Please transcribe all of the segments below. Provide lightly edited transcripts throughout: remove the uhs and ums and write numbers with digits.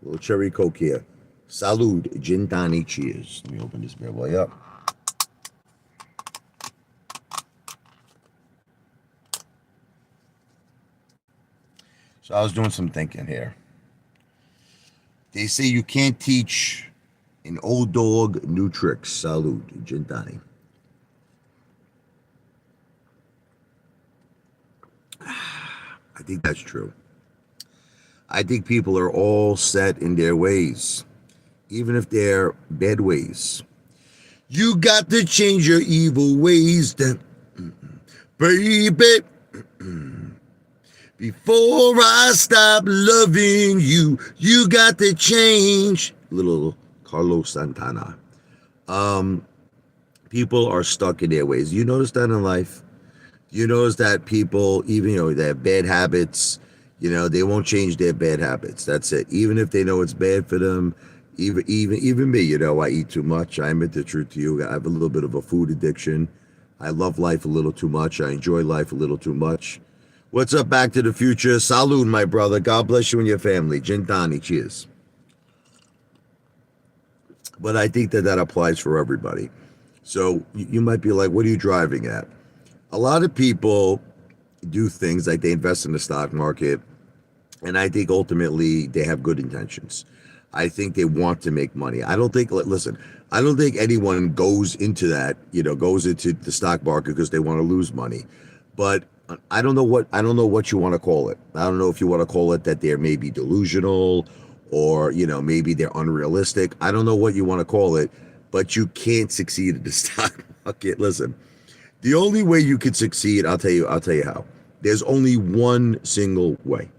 Little cherry Coke here. Salud, gin tonic, cheers. Let me open this bad boy up. So I was doing some thinking here. They say you can't teach an old dog new tricks. Salud, gin tonic. I think that's true. I think people are all set in their ways, even if they're bad ways. You got to change your evil ways, then, baby. Before I stop loving you, you got to change. Little Carlos Santana. Um, People are stuck in their ways. You notice that in life? You notice that people, even they have bad habits. They won't change their bad habits. That's it. Even if they know it's bad for them. Even me. I eat too much. I admit the truth to you. I have a little bit of a food addiction. I love life a little too much. I enjoy life a little too much. What's up, Back to the Future? Salud, my brother. God bless you and your family. Gin tonic, cheers. But I think that applies for everybody. So you might be like, what are you driving at? A lot of people do things like they invest in the stock market, and I think ultimately they have good intentions. I think they want to make money. I don't think, listen, I don't think anyone goes into that, goes into the stock market because they want to lose money. But I don't know what you want to call it. I don't know if you want to call it that they're maybe delusional or, maybe they're unrealistic. I don't know what you want to call it, but you can't succeed in the stock market. Listen, the only way you can succeed, I'll tell you how. There's only one single way.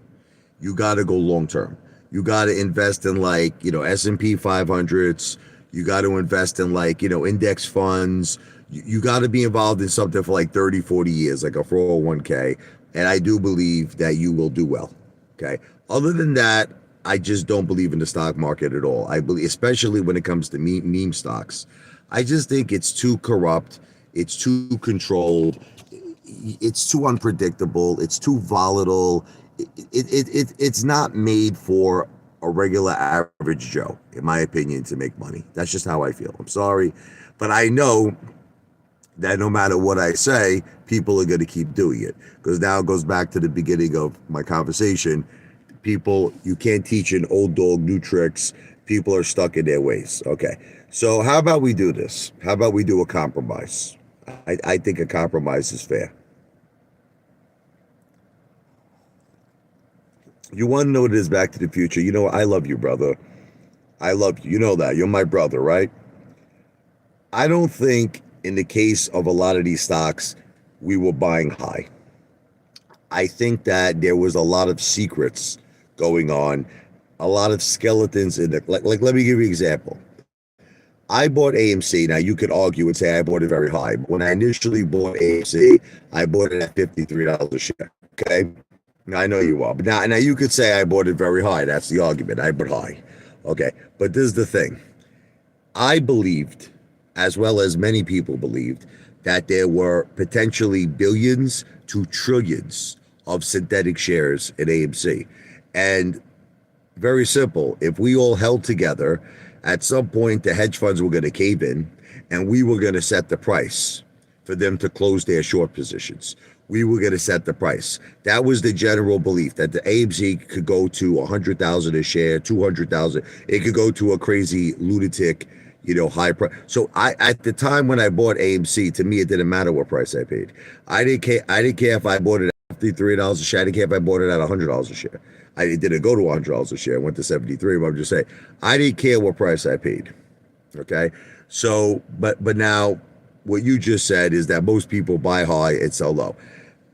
You got to go long term. You got to invest in S&P 500s. You got to invest in index funds. You got to be involved in something for 30, 40 years, like a 401k. And I do believe that you will do well. Okay. Other than that, I just don't believe in the stock market at all. I believe, especially when it comes to meme stocks, I just think it's too corrupt. It's too controlled. It's too unpredictable. It's too volatile. It's not made for a regular average Joe, in my opinion, to make money. That's just how I feel. I'm sorry, but I know that no matter what I say, people are going to keep doing it. Because now it goes back to the beginning of my conversation. People, you can't teach an old dog new tricks. People are stuck in their ways. Okay. So how about we do this? How about we do a compromise? I think a compromise is fair. You want to know what it is, Back to the Future? I love you, brother. I love you. You know that. You're my brother, right? I don't think in the case of a lot of these stocks, we were buying high. I think that there was a lot of secrets going on, a lot of skeletons in it. Let me give you an example. I bought AMC. Now you could argue and say I bought it very high. But when I initially bought AMC, I bought it at $53 a share. Okay. I know you are, but now you could say I bought it very high. That's the argument. I bought high. Okay. But this is the thing. I believed, as well as many people believed, that there were potentially billions to trillions of synthetic shares in AMC. And very simple. If we all held together, at some point the hedge funds were going to cave in and we were going to set the price for them to close their short positions. We were going to set the price. That was the general belief, that the AMC could go to 100,000 a share, 200,000. It could go to a crazy lunatic, high price. So at the time when I bought AMC, to me, it didn't matter what price I paid. I didn't care if I bought it at $53 a share. I didn't care if I bought it at $100 a share. It didn't go to $100 a share. It went to 73. But I'm just saying, I didn't care what price I paid. Okay. So, but now what you just said is that most people buy high and sell low.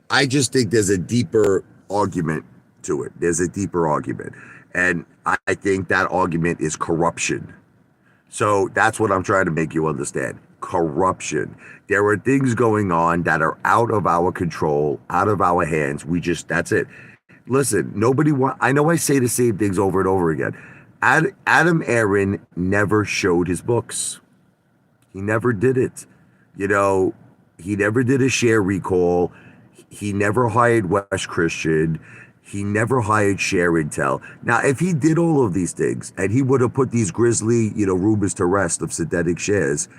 I just think there's a deeper argument to it. There's a deeper argument. And I think that argument is corruption. So that's what I'm trying to make you understand. Corruption. There are things going on that are out of our control, out of our hands. That's it. Listen, I know I say the same things over and over again. Adam Aaron never showed his books. He never did it. He never did a share recall. He never hired Wes Christian. He never hired share intel. Now, if he did all of these things and he would have put these grisly, rumors to rest of synthetic shares,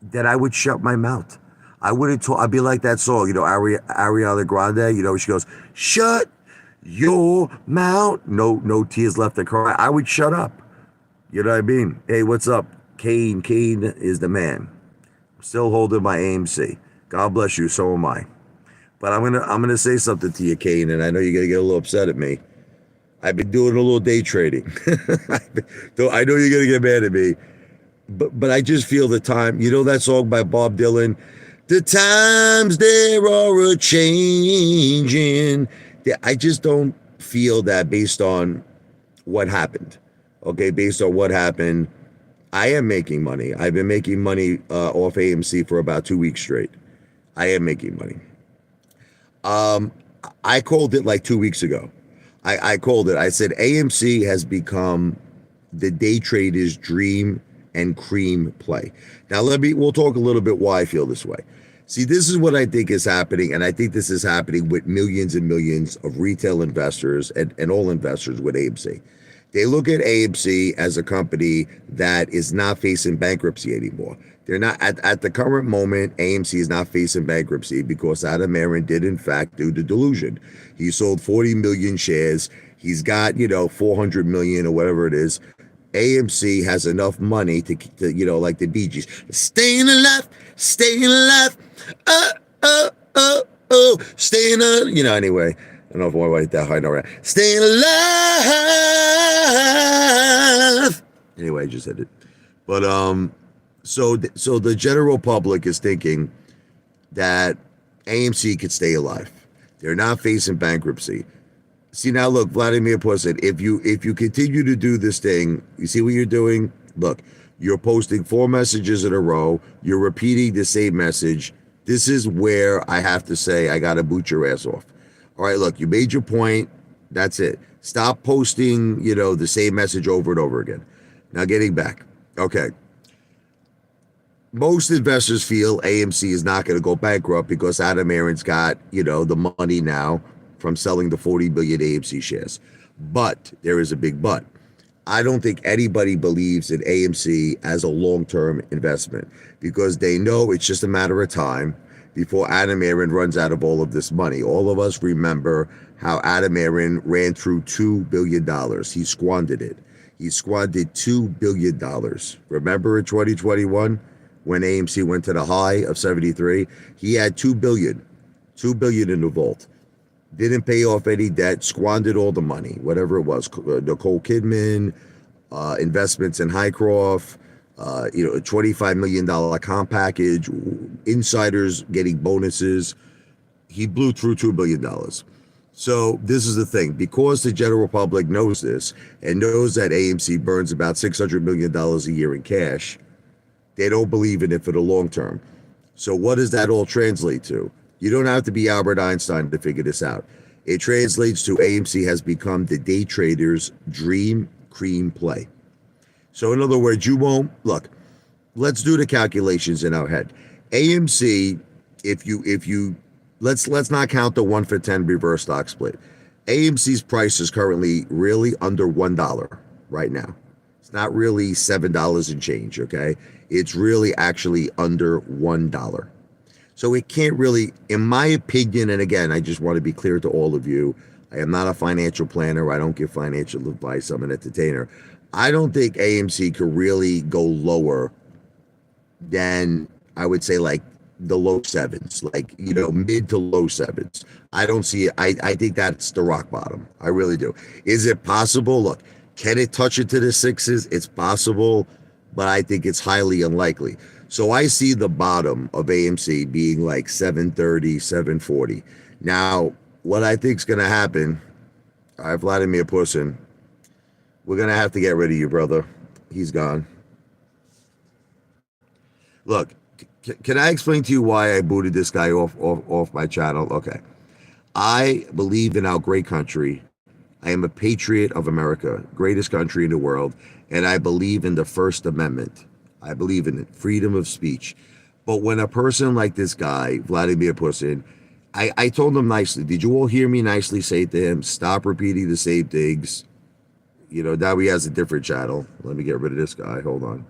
then I would shut my mouth. I wouldn't talk. I'd be like that song, Ariana Grande. She goes, "Shut your mouth." No tears left to cry. I would shut up. You know what I mean? Hey, what's up, Kane? Kane is the man. I'm still holding my AMC. God bless you. So am I. But I'm gonna say something to you, Kane, and I know you're gonna get a little upset at me. I've been doing a little day trading. I know you're gonna get mad at me. But I just feel the time. You know that song by Bob Dylan? The times there are a changing. I just don't feel that based on what happened. Okay, based on what happened, I am making money. I've been making money off AMC for about 2 weeks straight. I am making money. I called it like 2 weeks ago. I called it. I said AMC has become the day trader's dream and cream play. Now we'll talk a little bit why I feel this way. See, this is what I think is happening, and I think this is happening with millions and millions of retail investors and all investors with AMC. They look at AMC as a company that is not facing bankruptcy anymore. They're not at the current moment. AMC is not facing bankruptcy because Adam Aron did in fact do the delusion. He sold 40 million shares. He's got 400 million or whatever it is. AMC has enough money to like the Bee Gees, staying alive, staying alive. Anyway, I don't know if I want to write that high note, right? Staying alive. Anyway, I just said it. But so the general public is thinking that AMC could stay alive. They're not facing bankruptcy. See, now look, Vladimir Putin, if you continue to do this thing, you see what you're doing? Look, you're posting 4 messages in a row. You're repeating the same message. This is where I have to say I got to boot your ass off. All right, look, you made your point. That's it. Stop posting, the same message over and over again. Now, getting back. Okay. Most investors feel AMC is not going to go bankrupt because Adam Aron's got, the money now from selling the 40 billion AMC shares. But there is a big but. I don't think anybody believes in AMC as a long-term investment because they know it's just a matter of time before Adam Aron runs out of all of this money. All of us remember how Adam Aron ran through $2 billion. He squandered it. He squandered $2 billion. Remember in 2021 when AMC went to the high of 73? He had $2 billion in the vault. Didn't pay off any debt, squandered all the money, whatever it was. Nicole Kidman, investments in Highcroft, a $25 million comp package, insiders getting bonuses. He blew through $2 billion. So this is the thing. Because the general public knows this and knows that AMC burns about $600 million a year in cash, they don't believe in it for the long term. So what does that all translate to? You don't have to be Albert Einstein to figure this out. It translates to AMC has become the day trader's dream cream play. So in other words, you won't look. Let's do the calculations in our head. AMC, if you let's not count the 1-for-10 reverse stock split. AMC's price is currently really under $1 right now. It's not really $7 and change. Okay, it's really actually under $1. So it can't really, in my opinion, and again, I just want to be clear to all of you, I am not a financial planner. I don't give financial advice. I'm an entertainer. I don't think AMC could really go lower than, I would say, like the low 7s, like, mid to low 7s. I don't see it. I think that's the rock bottom. I really do. Is it possible? Look, can it touch it to the 6s? It's possible, but I think it's highly unlikely. So I see the bottom of AMC being like 730, 740. Now, what I think is going to happen, all right, Vladimir Putin, we're going to have to get rid of you, brother. He's gone. Look, can I explain to you why I booted this guy off my channel? Okay. I believe in our great country. I am a patriot of America, greatest country in the world, and I believe in the First Amendment. I believe in it, freedom of speech. But when a person like this guy, Vladimir Putin, I told him nicely. Did you all hear me nicely say to him, stop repeating the same things? Now he has a different channel. Let me get rid of this guy. Hold on.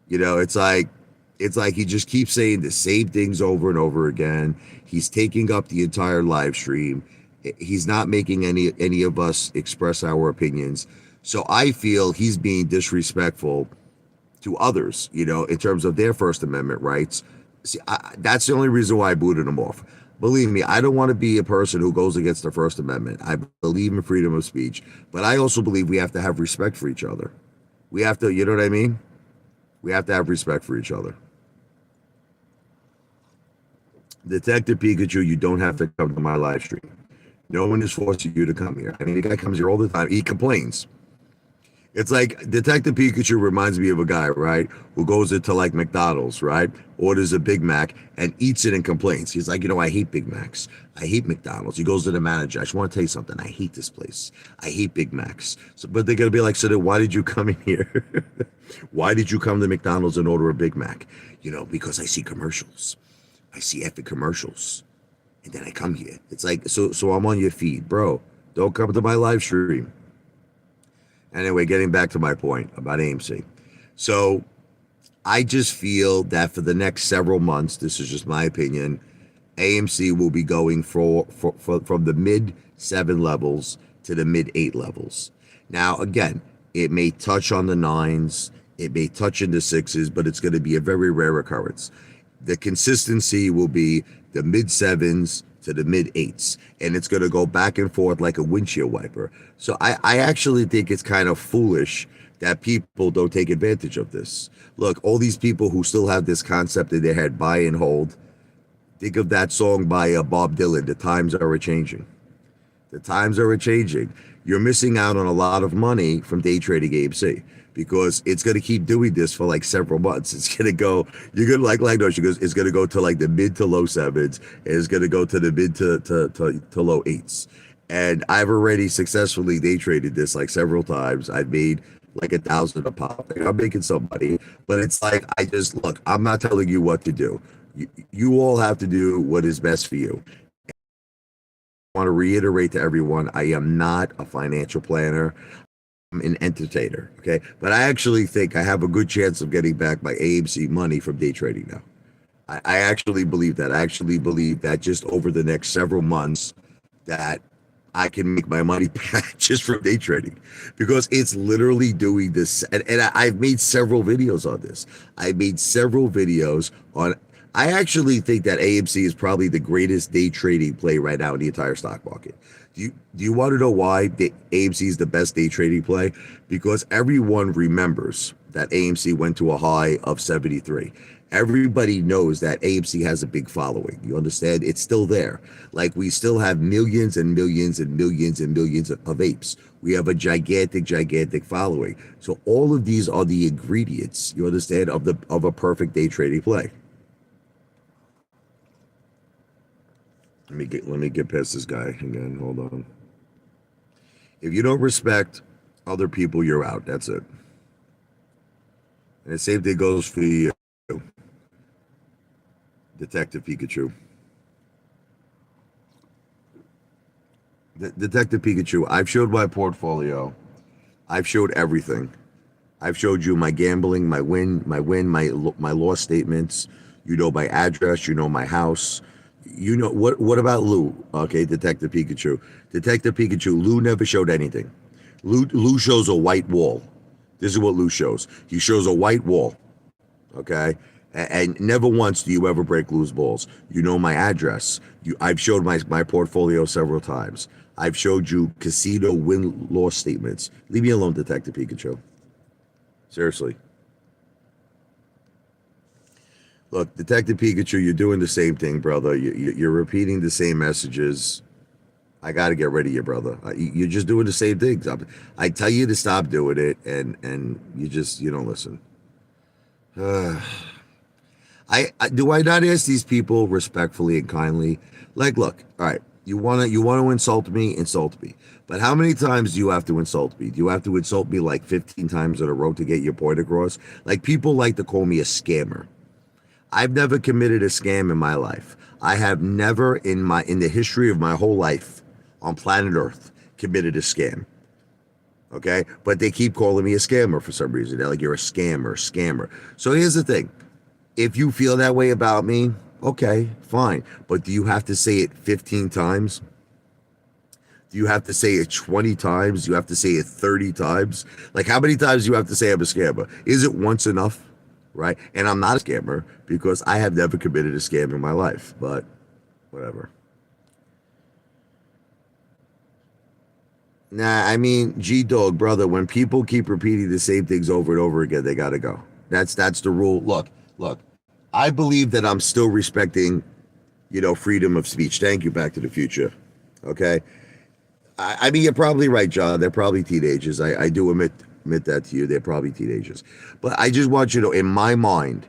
It's like he just keeps saying the same things over and over again. He's taking up the entire live stream. He's not making any of us express our opinions. So I feel he's being disrespectful to others, in terms of their First Amendment rights. See, that's the only reason why I booted him off. Believe me, I don't want to be a person who goes against the First Amendment. I believe in freedom of speech, but I also believe we have to have respect for each other. We have to, you know what I mean? We have to have respect for each other. Detective Pikachu, you don't have to come to my live stream. No one is forcing you to come here. I mean, the guy comes here all the time. He complains. It's like Detective Pikachu reminds me of a guy, right, who goes into like McDonald's, right, orders a Big Mac and eats it and complains. He's like, I hate Big Macs. I hate McDonald's. He goes to the manager. I just want to tell you something. I hate this place. I hate Big Macs. So, but they're going to be like, so then why did you come in here? Why did you come to McDonald's and order a Big Mac? Because I see commercials. I see epic commercials. And then I come here. It's like, so I'm on your feed, bro. Don't come to my live stream. Anyway, getting back to my point about AMC. So I just feel that for the next several months, this is just my opinion, AMC will be going from the mid 7 levels to the mid 8 levels. Now, again, it may touch on the 9s, it may touch into 6s, but it's going to be a very rare occurrence. The consistency will be the mid 7s to the mid 8s, and it's going to go back and forth like a windshield wiper. So I actually think it's kind of foolish that people don't take advantage of this. Look, all these people who still have this concept in their head, buy and hold, think of that song by Bob Dylan, The Times Are A-Changing. The times are a-changing. You're missing out on a lot of money from day trading AMC because it's going to keep doing this for like several months. It's going to go, you're going to like no, she goes, it's going to go to like the mid to low 7s, and it's going to go to the mid to low 8s. And I've already successfully day traded this like several times. I've made like 1,000 a pop. I'm making some money, but it's like, look, I'm not telling you what to do. You all have to do what is best for you. I want to reiterate to everyone, I am not a financial planner. I'm an entertainer, okay? But I actually think I have a good chance of getting back my AMC money from day trading now. I actually believe that. I actually believe that just over the next several months that I can make my money back just from day trading because it's literally doing this. And I've made several videos on this. I made several videos on. I actually think that AMC is probably the greatest day trading play right now in the entire stock market. Do you want to know why AMC is the best day trading play? Because everyone remembers that AMC went to a high of 73. Everybody knows that AMC has a big following. You understand? It's still there. Like we still have millions and millions and millions and millions of apes. We have a gigantic following. So all of these are the ingredients, you understand, of a perfect day trading play. Let me get past this guy again. Hold on. If you don't respect other people, you're out. That's it. And the same thing goes for you, Detective Pikachu. Detective Pikachu, I've showed my portfolio. I've showed everything. I've showed you my gambling, my loss statements. You know my address. You know my house. You know what about Lou? Okay, Detective Pikachu. Detective Pikachu, Lou never showed anything. Lou shows a white wall. This is what Lou shows. He shows a white wall. Okay? And never once do you ever break Lou's balls. You know my address. I've showed my portfolio several times. I've showed you casino win-loss statements. Leave me alone, Detective Pikachu. Seriously. Look, Detective Pikachu, you're doing the same thing, brother. You're repeating the same messages. I got to get rid of you, brother. You're just doing the same things. I tell you to stop doing it, and you don't listen. Do I not ask these people respectfully and kindly? Like, look, all right, you want to insult me, insult me. But how many times do you have to insult me? Do you have to insult me like 15 times in a row to get your point across? Like, people like to call me a scammer. I've never committed a scam in my life. I have never in the history of my whole life on planet Earth committed a scam. Okay, but they keep calling me a scammer for some reason. They're like, you're a scammer. So here's the thing: if you feel that way about me, okay, fine. But do you have to say it 15 times? Do you have to say it 20 times? Do you have to say it 30 times? Like, how many times do you have to say I'm a scammer? Is it once enough? Right? And I'm not a scammer because I have never committed a scam in my life, but whatever. Nah, I mean, G-Dog, brother, when people keep repeating the same things over and over again, they gotta go. That's the rule. Look, I believe that I'm still respecting, freedom of speech. Thank you, Back to the Future. Okay. I mean, you're probably right, John. They're probably teenagers. I do admit that to you. They're probably teenagers. But I just want you to know, in my mind,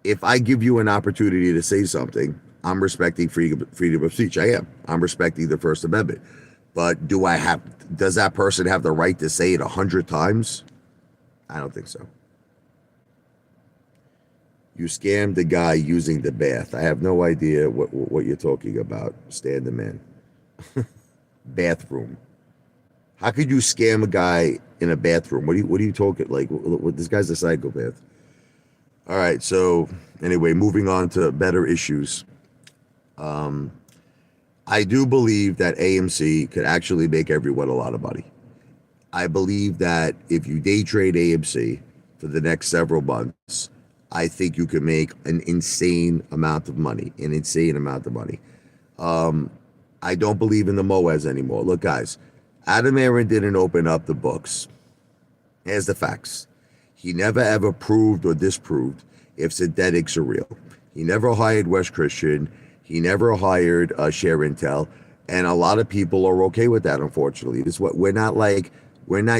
if I give you an opportunity to say something, I'm respecting freedom of speech. I am. I'm respecting the First Amendment. But does that person have the right to say it 100 times? I don't think so. You scammed the guy using the bath. I have no idea what you're talking about. Stand the man. Bathroom. How could you scam a guy in a bathroom? What are you talking like? What this guy's a psychopath. All right. So anyway, moving on to better issues. I do believe that AMC could actually make everyone a lot of money. I believe that if you day trade AMC for the next several months, I think you can make an insane amount of money. I don't believe in the MOAs anymore. Look, guys, Adam Aaron didn't open up the books. Here's the facts. He never ever proved or disproved if synthetics are real. He never hired West Christian. He never hired Share Intel. And a lot of people are okay with that, unfortunately. This is what we're not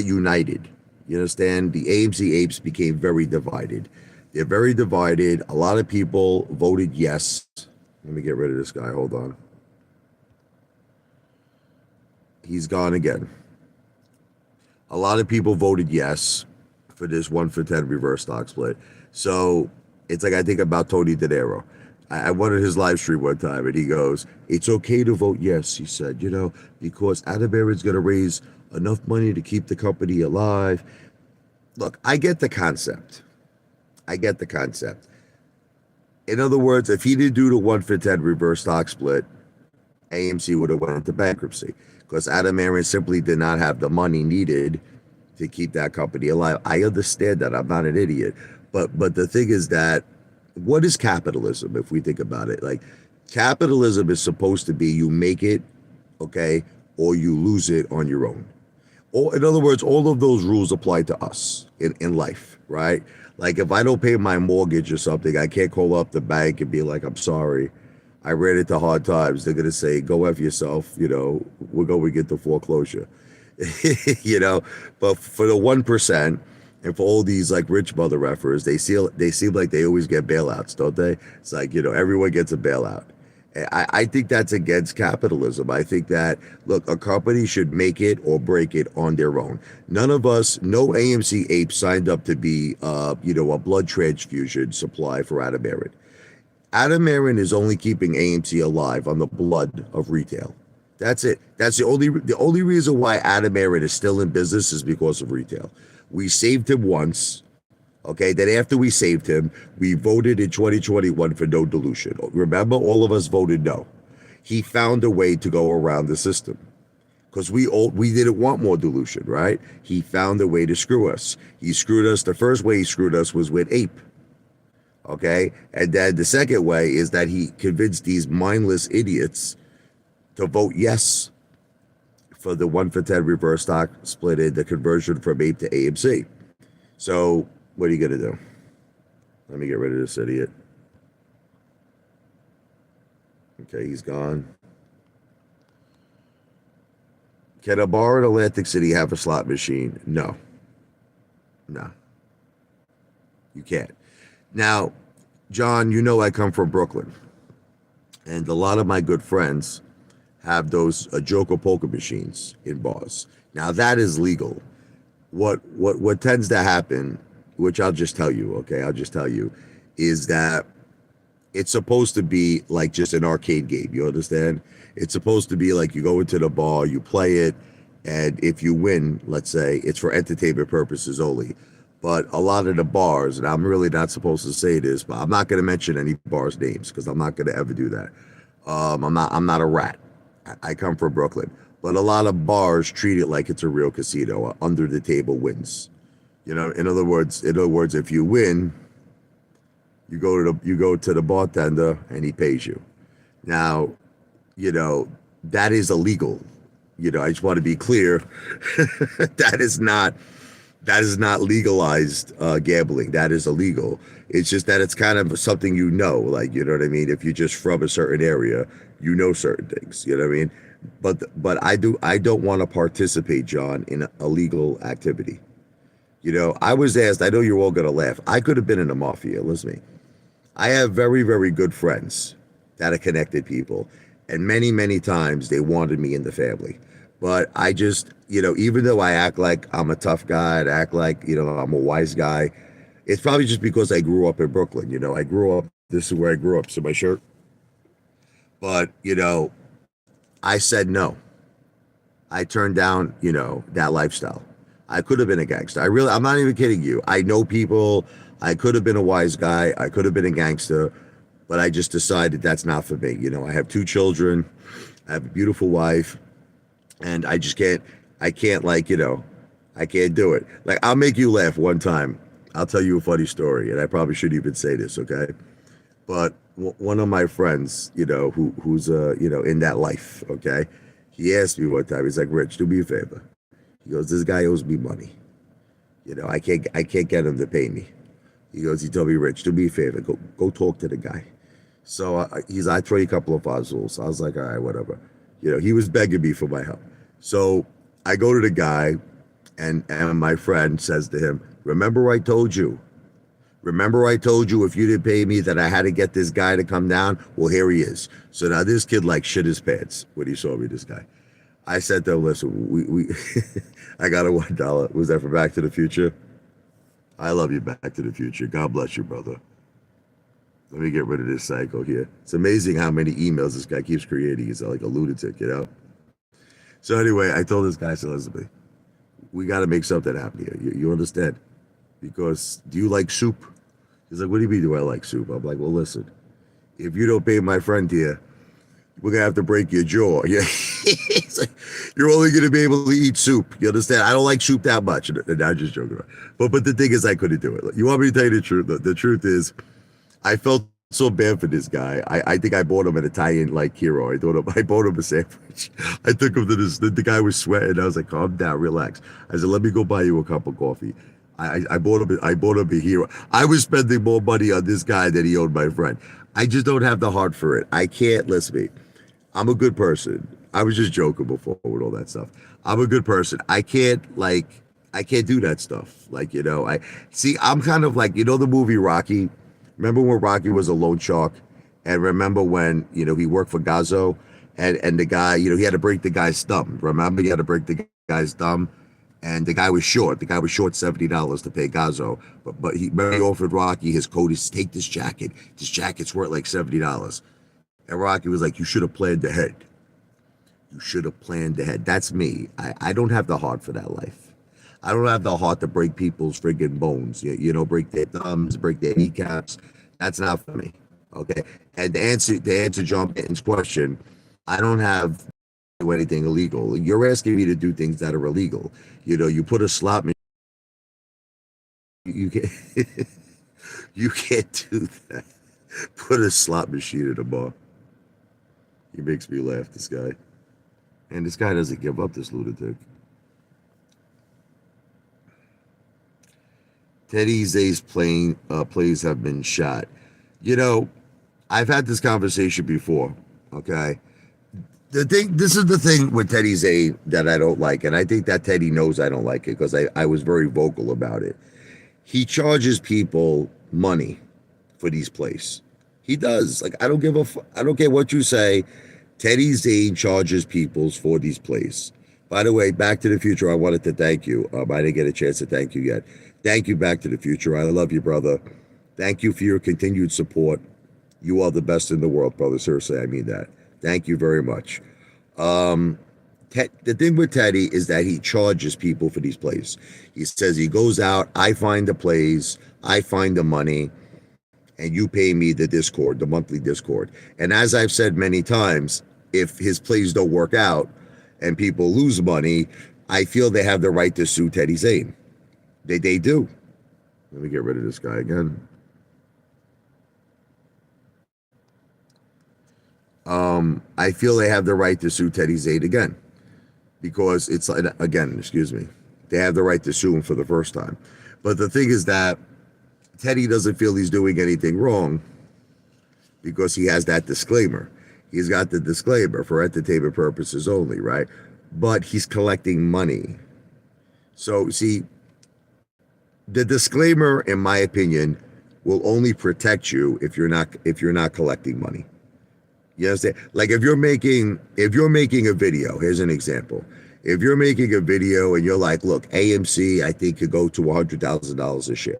united. You understand? The AMC apes became very divided. They're very divided. A lot of people voted yes. Let me get rid of this guy. Hold on. He's gone again. A lot of people voted yes for this 1-for-10 reverse stock split. So it's like I think about Tony De Niro. I wanted his live stream one time, and he goes, "It's okay to vote yes," he said, because Adam Aaron's going to raise enough money to keep the company alive. Look, I get the concept. In other words, if he didn't do the 1-for-10 reverse stock split, AMC would have went into bankruptcy because Adam Aaron simply did not have the money needed to keep that company alive. I understand that. I'm not an idiot. But the thing is that, what is capitalism if we think about it? Like, capitalism is supposed to be you make it, okay, or you lose it on your own. Or, in other words, all of those rules apply to us in life, right? Like, if I don't pay my mortgage or something, I can't call up the bank and be like, "I'm sorry, I ran into hard times." They're going to say, "Go F yourself, we're going to get the foreclosure." But for the 1%, and for all these like rich mother effers, they seem like they always get bailouts, don't they? It's like, everyone gets a bailout. I think that's against capitalism. I think that, look, a company should make it or break it on their own. None of us, no AMC ape signed up to be, a blood transfusion supply for Adam Aaron. Adam Aaron is only keeping AMC alive on the blood of retail. That's it. That's the only reason why Adam Aaron is still in business is because of retail. We saved him once. Okay, then after we saved him, we voted in 2021 for no dilution. Remember, all of us voted no. He found a way to go around the system because we didn't want more dilution, right? He found a way to screw us. He screwed us. The first way he screwed us was with Ape. Okay, and then the second way is that he convinced these mindless idiots to vote yes for the 1-for-10 reverse stock split in the conversion from Ape to AMC. So what are you going to do? Let me get rid of this idiot. Okay, he's gone. Can a bar in Atlantic City have a slot machine? No. You can't. Now, John, I come from Brooklyn. And a lot of my good friends have those Joker poker machines in bars. Now, that is legal. What tends to happen, which I'll just tell you, okay? Is that it's supposed to be like just an arcade game. You understand? It's supposed to be like you go into the bar, you play it, and if you win, let's say, it's for entertainment purposes only. But a lot of the bars, and I'm really not supposed to say this, but I'm not going to mention any bars' names because I'm not going to ever do that. I'm not a rat. I come from Brooklyn, but a lot of bars treat it like it's a real casino. Under the table wins. In other words, if you win, you go to the bartender and he pays you. Now, you know, that is illegal. I just want to be clear. that is not that is not legalized gambling. That is illegal. It's just that it's kind of something like you know what I mean. If you're just from a certain area, certain things. You know what I mean. But I don't want to participate, John, in illegal activity. I was asked. I know you're all gonna laugh. I could have been in the mafia. Listen to me. I have very, very good friends that are connected people. And many, many times they wanted me in the family. But I just, even though I act like I'm a tough guy, I act like, I'm a wise guy, it's probably just because I grew up in Brooklyn. This is where I grew up. So my shirt. But, I said no. I turned down, that lifestyle. I could have been a gangster. I'm not even kidding you. I know people. I could have been a wise guy. I could have been a gangster, but I just decided that's not for me. I have 2 children. I have a beautiful wife, and I just can't. I can't I can't do it. Like I'll make you laugh one time. I'll tell you a funny story, and I probably shouldn't even say this, okay? But one of my friends, who's in that life, okay? He asked me one time. He's like, "Rich, do me a favor." He goes, "This guy owes me money. I can't get him to pay me." He told me, "Rich, do me a favor. Go talk to the guy." So I throw you a couple of puzzles. I was like, all right, whatever. He was begging me for my help. So I go to the guy, and my friend says to him, Remember I told you if you didn't pay me that I had to get this guy to come down? Well, here he is." So now this kid like shit his pants when he saw me, this guy. I said to him, "Listen, we I got a $1. Was that for Back to the Future? I love you, Back to the Future. God bless you, brother. Let me get rid of this cycle here. It's amazing how many emails this guy keeps creating. He's like a lunatic. So anyway, I told this guy, I said, "Listen, we got to make something happen here. You understand? Because do you like soup?" He's like, "What do you mean do I like soup?" I'm like, "Well, listen, if you don't pay my friend here, we're going to have to break your jaw." Yeah. Like, "You're only going to be able to eat soup. You understand? I don't like soup that much." And I'm just joking around. But the thing is, I couldn't do it. You want me to tell you the truth? The truth is, I felt so bad for this guy. I think I bought him an Italian hero. I bought him a sandwich. I took him to this. The guy was sweating. I was like, "Calm down, relax." I said, "Let me go buy you a cup of coffee." I bought him a hero. I was spending more money on this guy than he owed my friend. I just don't have the heart for it. I can't. Listen to me. I'm a good person. I was just joking before with all that stuff. I'm a good person. I can't do that stuff. I see. I'm kind of like the movie Rocky. Remember when Rocky was a loan shark, and remember when he worked for Gazzo, and the guy he had to break the guy's thumb. Remember he had to break the guy's thumb, and the guy was short. The guy was short $70 to pay Gazzo, but he offered Rocky his coat. He said, "Take this jacket. This jacket's worth like $70." And Rocky was like, "You should have planned ahead. You should have planned ahead." That's me. I don't have the heart for that life. I don't have the heart to break people's friggin' bones. Break their thumbs, break their kneecaps. That's not for me. Okay. And to answer John Benton's question, I don't have to do anything illegal. You're asking me to do things that are illegal. You put a slot machine. You can't. You can't do that. Put a slot machine in a bar. He makes me laugh, this guy. And this guy doesn't give up, this lunatic. Teddy Zay's plays have been shot. I've had this conversation before, okay? This is the thing with Teddy Zay that I don't like, and I think that Teddy knows I don't like it because I was very vocal about it. He charges people money for these plays. He does. I don't I don't care what you say. Teddy Zane charges people for these plays. By the way, Back to the Future, I wanted to thank you. I didn't get a chance to thank you yet. Thank you, Back to the Future. I love you, brother. Thank you for your continued support. You are the best in the world, brother. Seriously, I mean that. Thank you very much. Um, the thing with Teddy is that he charges people for these plays. He says he goes out, I find the plays, I find the money, and you pay me the Discord, the monthly Discord. And as I've said many times, if his plays don't work out and people lose money, I feel they have the right to sue Teddy Zane. They do. Let me get rid of this guy again. I feel they have the right to sue Teddy Zane again. Because it's, again, excuse me, they have the right to sue him for the first time. But the thing is that Teddy doesn't feel he's doing anything wrong because he has that disclaimer. He's got the disclaimer for entertainment purposes only, right? But he's collecting money. So, see, the disclaimer, in my opinion, will only protect you if you're not collecting money. You understand? Like if you're making a video, here's an example. If you're making a video and you're like, look, AMC, I think could go to $100,000 a share.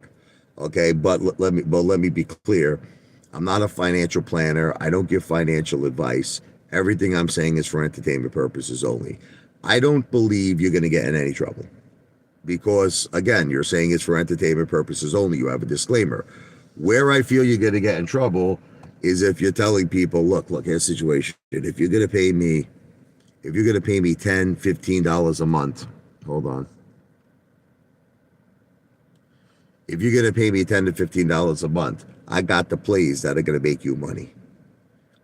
Okay, but let me be clear. I'm not a financial planner. I don't give financial advice. Everything I'm saying is for entertainment purposes only. I don't believe you're going to get in any trouble because, again, you're saying it's for entertainment purposes only. You have a disclaimer. Where I feel you're going to get in trouble is if you're telling people, look, here's the situation. If you're going to pay me $10, $15 a month, hold on. If you're going to pay me $10 to $15 a month, I got the plays that are going to make you money.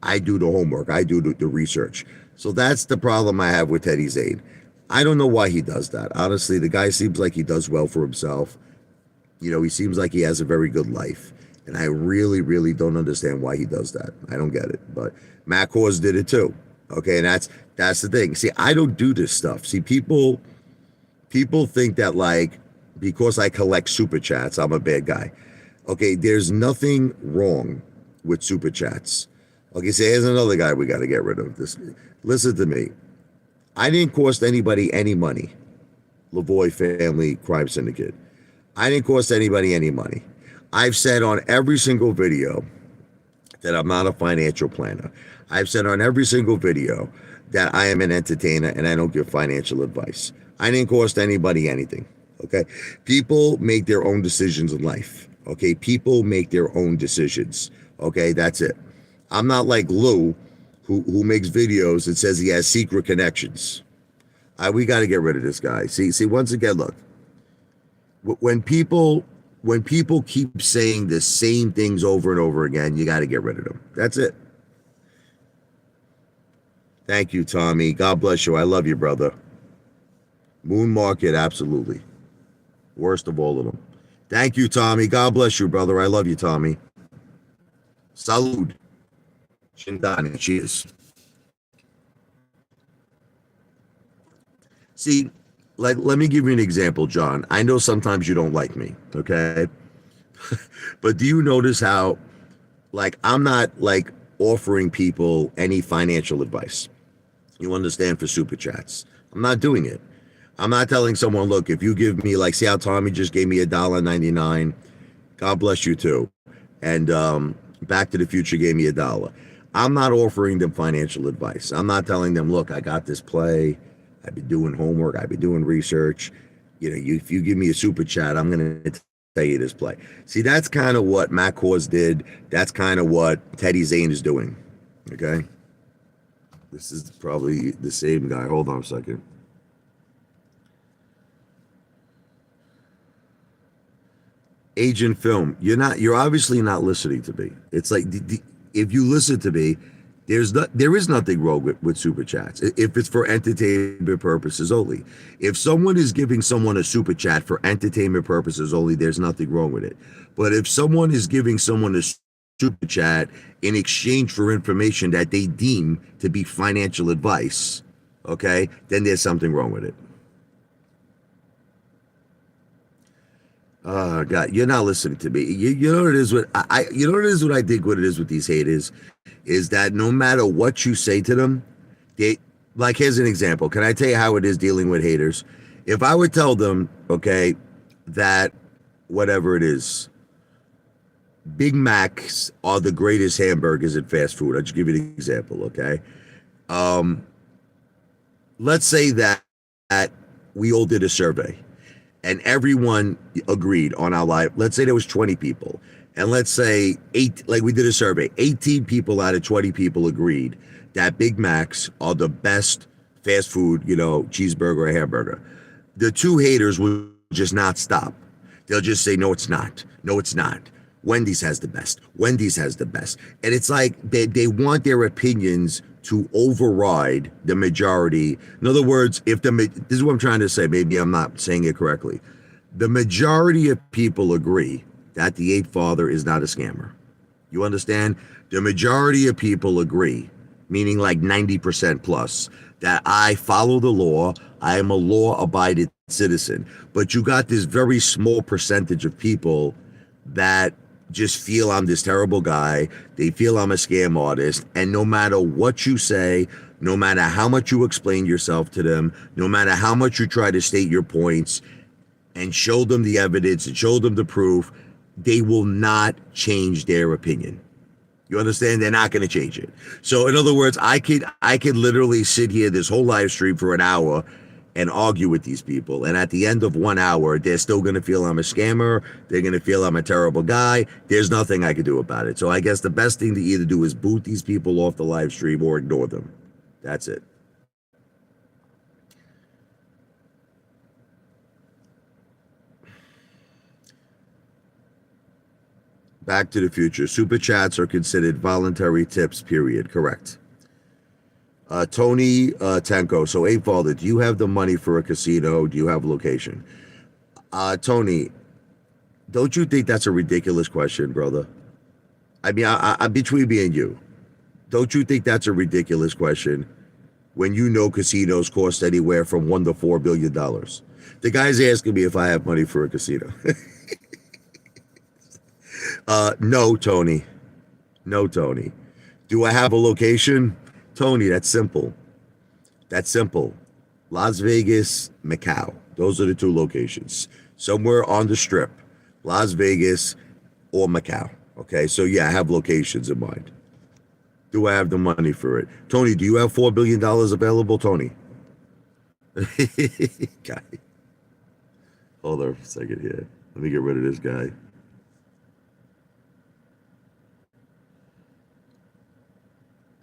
I do the homework. I do the research. So that's the problem I have with Teddy Zane. I don't know why he does that. Honestly, the guy seems like he does well for himself. You know, he seems like he has a very good life. And I really, really don't understand why he does that. I don't get it. But Matt Hawes did it too. Okay, and that's the thing. See, I don't do this stuff. See, people think that like because I collect super chats, I'm a bad guy. Okay, there's nothing wrong with super chats. Okay, so here's another guy we got to get rid of. This, listen to me. I didn't cost anybody any money. Lavoie Family Crime Syndicate. I didn't cost anybody any money. I've said on every single video that I'm not a financial planner. I've said on every single video that I am an entertainer and I don't give financial advice. I didn't cost anybody anything. Okay, people make their own decisions in life. Okay, people make their own decisions. Okay, that's it. I'm not like Lou, who makes videos and says he has secret connections. We got to get rid of this guy. See, once again, look, when people keep saying the same things over and over again, you got to get rid of them. That's it. Thank you, Tommy. God bless you. I love you, brother. Moon Market, absolutely. Worst of all of them. Thank you, Tommy. God bless you, brother. I love you, Tommy. Salud. Shindani. Cheers. See, like, let me give you an example, John. I know sometimes you don't like me, okay? But do you notice how, like, I'm not, like, offering people any financial advice? You understand, for super chats. I'm not doing it. I'm not telling someone, look, if you give me, like, see how Tommy just gave me $1.99. God bless you too. And Back to the Future gave me $1. I'm not offering them financial advice. I'm not telling them, look, I got this play. I've been doing homework. I've been doing research. You know, if you give me a super chat, I'm going to tell you this play. See, that's kind of what Matt Hawes did. That's kind of what Teddy Zane is doing. Okay. This is probably the same guy. Hold on a second. Agent Film, you're obviously not listening to me. It's like, if you listen to me, there is nothing wrong with super chats if it's for entertainment purposes only. If someone is giving someone a super chat for entertainment purposes only, there's nothing wrong with it. But if someone is giving someone a super chat in exchange for information that they deem to be financial advice, okay, then there's something wrong with it. Oh God, you're not listening to me. You know what it is with you know what it is what I think what it is with these haters is that no matter what you say to them, they, like, here's an example. Can I tell you how it is dealing with haters? If I would tell them, okay, that whatever it is, Big Macs are the greatest hamburgers in fast food. I'll just give you an example, okay? Um, let's say that we all did a survey and everyone agreed on our life. Let's say there was 20 people. And let's say like we did a survey, 18 people out of 20 people agreed that Big Macs are the best fast food, cheeseburger or hamburger. The two haters will just not stop. They'll just say, no, it's not. No, it's not. Wendy's has the best. Wendy's has the best. And it's like they want their opinions to override the majority. In other words, this is what I'm trying to say. Maybe I'm not saying it correctly. The majority of people agree that the Apefather is not a scammer. You understand? The majority of people agree, meaning like 90% plus, that I follow the law. I am a law-abiding citizen. But you got this very small percentage of people that just feel I'm this terrible guy. They feel I'm a scam artist. And no matter what you say, no matter how much you explain yourself to them, no matter how much you try to state your points and show them the evidence and show them the proof, they will not change their opinion. You understand? They're not going to change it. So in other words, I could literally sit here this whole live stream for an hour and argue with these people. And at the end of 1 hour, they're still going to feel I'm a scammer. They're going to feel I'm a terrible guy. There's nothing I could do about it. So I guess the best thing to either do is boot these people off the live stream or ignore them. That's it. Back to the Future. Super chats are considered voluntary tips, period. Correct. Tony Tenko. So, Apefather, do you have the money for a casino? Do you have a location? Tony, don't you think that's a ridiculous question, brother? I mean, I'm between me and you. Don't you think that's a ridiculous question when you know casinos cost anywhere from $1 to $4 billion? The guy's asking me if I have money for a casino. No, Tony. No, Tony. Do I have a location? Tony, that's simple. That's simple. Las Vegas, Macau. Those are the two locations. Somewhere on the strip. Las Vegas or Macau. Okay, so yeah, I have locations in mind. Do I have the money for it? Tony, do you have $4 billion available, Tony? Guy. Hold on a second here. Let me get rid of this guy.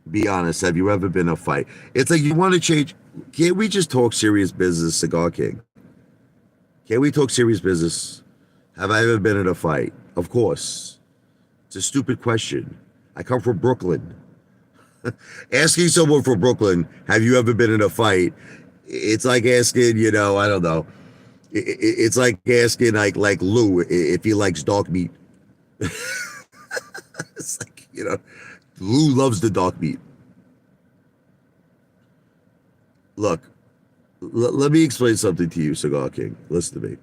Be honest, have you ever been in a fight? It's like you want to change. Can't we just talk serious business, Cigar King? Can't we talk serious business? Have I ever been in a fight? Of course. It's a stupid question. I come from Brooklyn. Asking someone from Brooklyn, have you ever been in a fight? It's like asking, I don't know. It's like asking like Lou if he likes dog meat. It's like, Lou loves the dog meat. Look, let me explain something to you, Cigar King. Listen to me.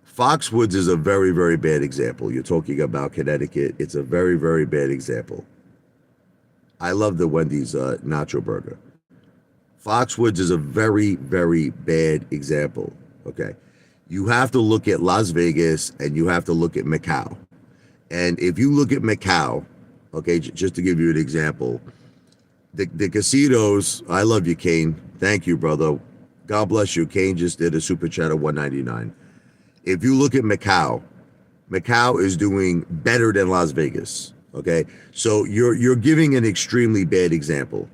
Foxwoods is a very, very bad example. You're talking about Connecticut. It's a very, very bad example. I love the Wendy's nacho burger. Foxwoods is a very, very bad example. Okay. You have to look at Las Vegas and you have to look at Macau. And if you look at Macau, okay, just to give you an example, the casinos, I love you, Kane. Thank you, brother. God bless you. Kane just did a super chat of $1.99. If you look at Macau, Macau is doing better than Las Vegas. Okay, so you're giving an extremely bad example.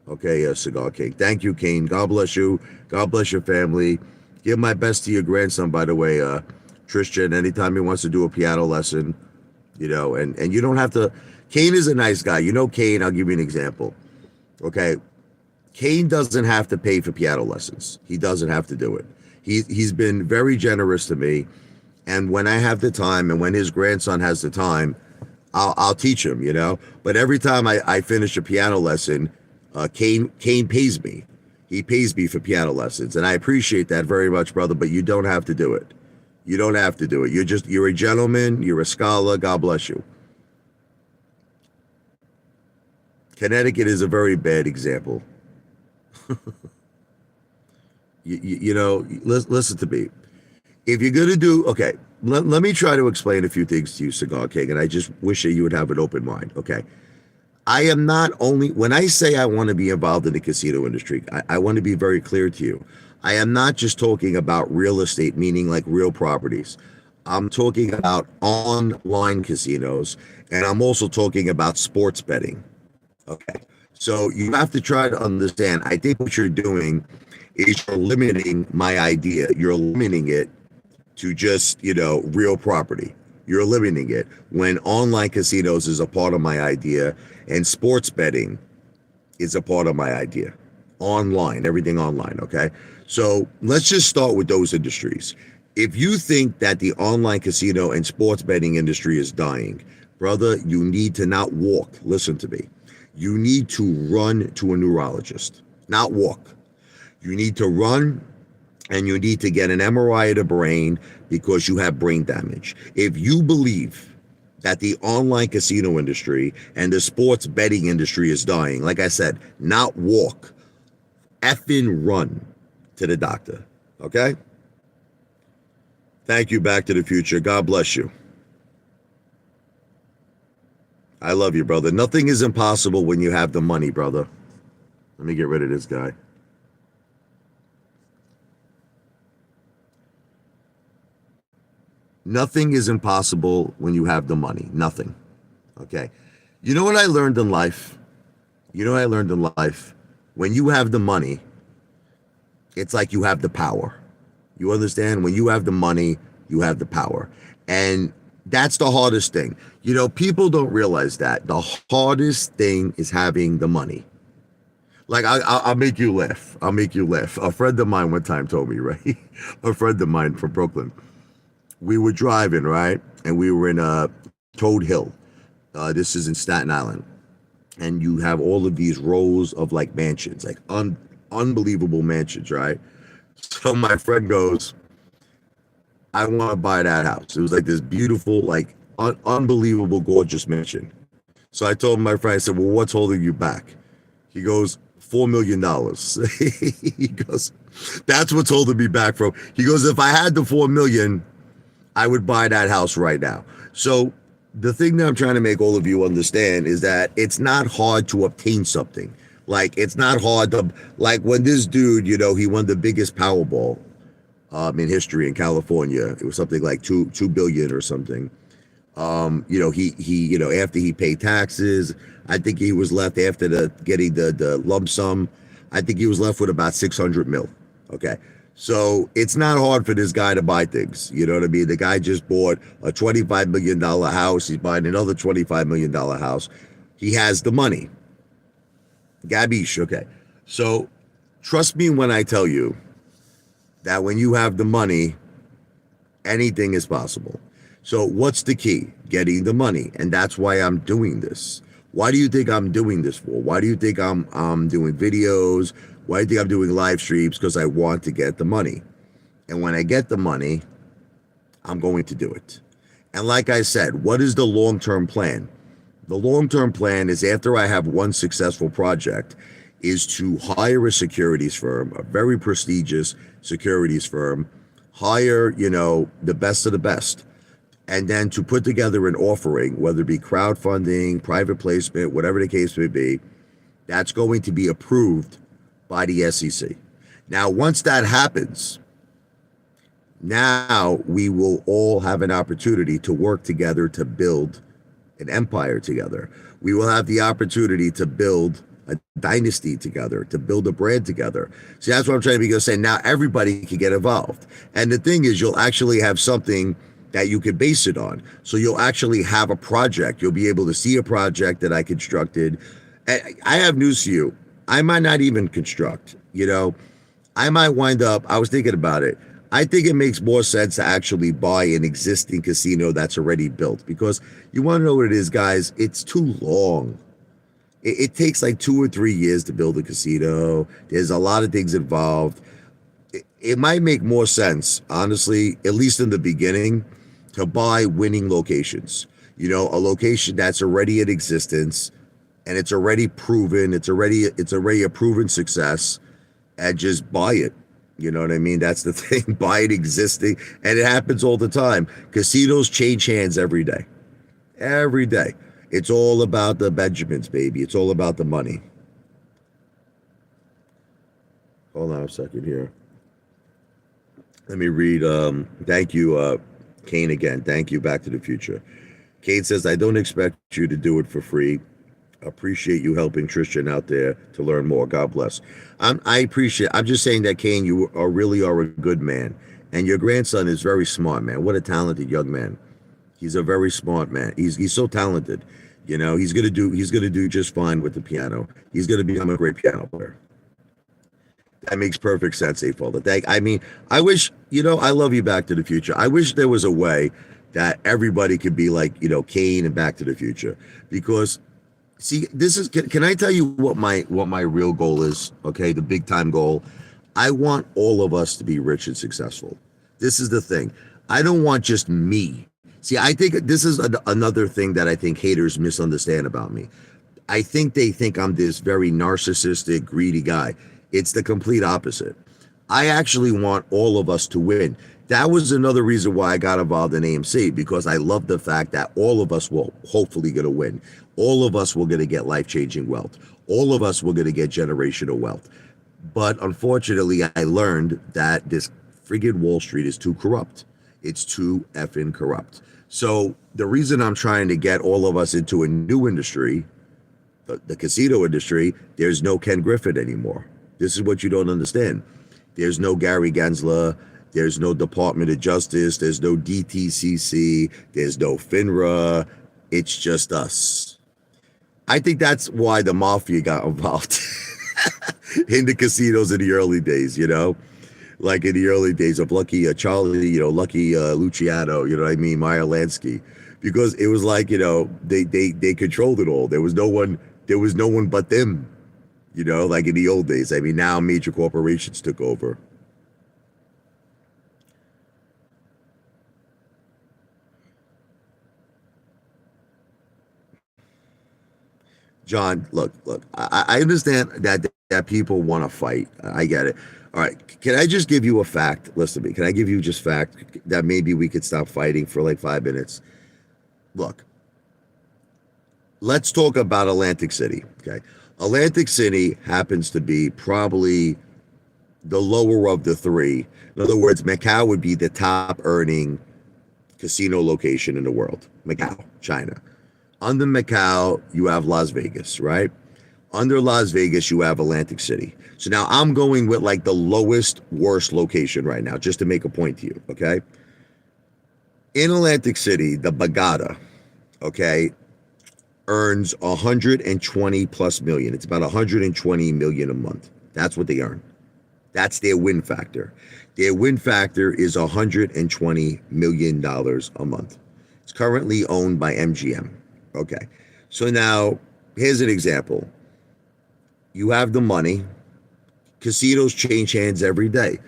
Okay, Cigar King. Thank you, Kane. God bless you. God bless your family. Give my best to your grandson, by the way, Tristan. Anytime he wants to do a piano lesson, and you don't have to. Kane is a nice guy. Kane, I'll give you an example. Okay. Kane doesn't have to pay for piano lessons. He doesn't have to do it. He's been very generous to me. And when I have the time and when his grandson has the time, I'll teach him, But every time I finish a piano lesson, Kane pays me. He pays me for piano lessons. And I appreciate that very much, brother, but you don't have to do it. You don't have to do it. You're a gentleman. You're a scholar. God bless you. Connecticut is a very bad example. Listen to me. if you're gonna do okay, let me try to explain a few things to you, Cigar King, and I just wish that you would have an open mind. Okay. I am not only, when I say I want to be involved in the casino industry, I want to be very clear to you. I am not just talking about real estate, meaning like real properties. I'm talking about online casinos, and I'm also talking about sports betting. Okay. So you have to try to understand. I think what you're doing is you're limiting my idea. You're limiting it to just, real property. You're limiting it when online casinos is a part of my idea and sports betting is a part of my idea. Online, everything online, okay? So let's just start with those industries. If you think that the online casino and sports betting industry is dying, brother, you need to not walk. Listen to me. You need to run to a neurologist, not walk. You need to run and you need to get an MRI of the brain because you have brain damage. If you believe that the online casino industry and the sports betting industry is dying, like I said, not walk, effing run to the doctor, okay? Thank you, Back to the Future. God bless you. I love you, brother. Nothing is impossible when you have the money, brother. Let me get rid of this guy. Nothing is impossible when you have the money. Nothing. Okay. You know what I learned in life? When you have the money, it's like you have the power. You understand? When you have the money, you have the power. And that's the hardest thing. People don't realize that. The hardest thing is having the money. Like, I'll make you laugh. A friend of mine one time told me, right? A friend of mine from Brooklyn. We were driving, right? And we were in Toad Hill. This is in Staten Island. And you have all of these rows of like mansions, like unbelievable mansions, right? So my friend goes, I want to buy that house. It was like this beautiful, like unbelievable, gorgeous mansion. So I told my friend, I said, well, what's holding you back? He goes, $4 million. He goes, that's what's holding me back from. He goes, if I had the 4 million, I would buy that house right now. So the thing that I'm trying to make all of you understand is that it's not hard to obtain something. Like, it's not hard to, like when this dude, he won the biggest Powerball in history in California. It was something like 2 billion or something. He after he paid taxes, I think he was left after getting the lump sum. I think he was left with about 600 mil. Okay. So it's not hard for this guy to buy things. You know what I mean? The guy just bought a $25 million house. He's buying another $25 million house. He has the money. Gabish, okay. So trust me when I tell you that when you have the money, anything is possible. So what's the key? Getting the money. And that's why I'm doing this. Why do you think I'm doing this for? Why do you think I'm doing videos? Why do you think I'm doing live streams? Because I want to get the money. And when I get the money, I'm going to do it. And like I said, what is the long-term plan? The long-term plan is after I have one successful project is to hire a securities firm, a very prestigious securities firm, hire, the best of the best, and then to put together an offering, whether it be crowdfunding, private placement, whatever the case may be, that's going to be approved by the SEC. Now, once that happens, now we will all have an opportunity to work together to build an empire together. We will have the opportunity to build a dynasty together, to build a brand together. See, that's what I'm trying to be saying. Now everybody can get involved. And the thing is, you'll actually have something that you can base it on. So you'll actually have a project. You'll be able to see a project that I constructed. I have news for you. I might not even construct, I might wind up, I was thinking about it. I think it makes more sense to actually buy an existing casino that's already built, because you want to know what it is, guys? It's too long. It takes like 2 or 3 years to build a casino. There's a lot of things involved. It might make more sense, honestly, at least in the beginning, to buy winning locations. A location that's already in existence and it's already proven, it's already a proven success, and just buy it. You know what I mean? That's the thing. Buy it existing. And it happens all the time. Casinos change hands every day. Every day. It's all about the Benjamins, baby. It's all about the money. Hold on a second here. Let me read. Thank you, Kane, again. Thank you, Back to the Future. Kane says, I don't expect you to do it for free. Appreciate you helping Tristan out there to learn more. God bless. I appreciate. I'm just saying that, Kane, you really are a good man, and your grandson is very smart, man. What a talented young man. He's a very smart man. He's so talented. You know, he's gonna do just fine with the piano. He's gonna become a great piano player. That makes perfect sense, Apefather. I mean, I wish, I love you, Back to the Future. I wish there was a way that everybody could be like, Kane and Back to the Future, because see, this is. Can I tell you what my real goal is? Okay, the big time goal. I want all of us to be rich and successful. This is the thing. I don't want just me. See, I think this is another thing that I think haters misunderstand about me. I think they think I'm this very narcissistic, greedy guy. It's the complete opposite. I actually want all of us to win. That was another reason why I got involved in AMC, because I love the fact that all of us will hopefully get a win. All of us will going to get life-changing wealth. All of us will going to get generational wealth. But unfortunately, I learned that this friggin' Wall Street is too corrupt. It's too effing corrupt. So the reason I'm trying to get all of us into a new industry, the casino industry, there's no Ken Griffin anymore. This is what you don't understand. There's no Gary Gensler. There's no Department of Justice. There's no DTCC. There's no FINRA. It's just us. I think that's why the mafia got involved in the casinos in the early days, like in the early days of Lucky Charlie, Lucky Luciano, you know what I mean, Meyer Lansky, because it was like, they controlled it all. There was no one but them, like in the old days. I mean, now major corporations took over. John, look, I understand that people want to fight. I get it. All right, can I just give you a fact? Listen to me. Can I give you just fact that maybe we could stop fighting for like 5 minutes? Look, let's talk about Atlantic City, okay? Atlantic City happens to be probably the lower of the three. In other words, Macau would be the top earning casino location in the world. Macau, China. Under Macau, you have Las Vegas, right? Under Las Vegas, you have Atlantic City. So now I'm going with like the lowest, worst location right now, just to make a point to you, okay? In Atlantic City, the Bagada, okay, earns 120 plus million. It's about 120 million a month. That's what they earn. That's their win factor. Their win factor is $120 million a month. It's currently owned by MGM. Okay, so now here's an example. You have the money. Casinos change hands every day.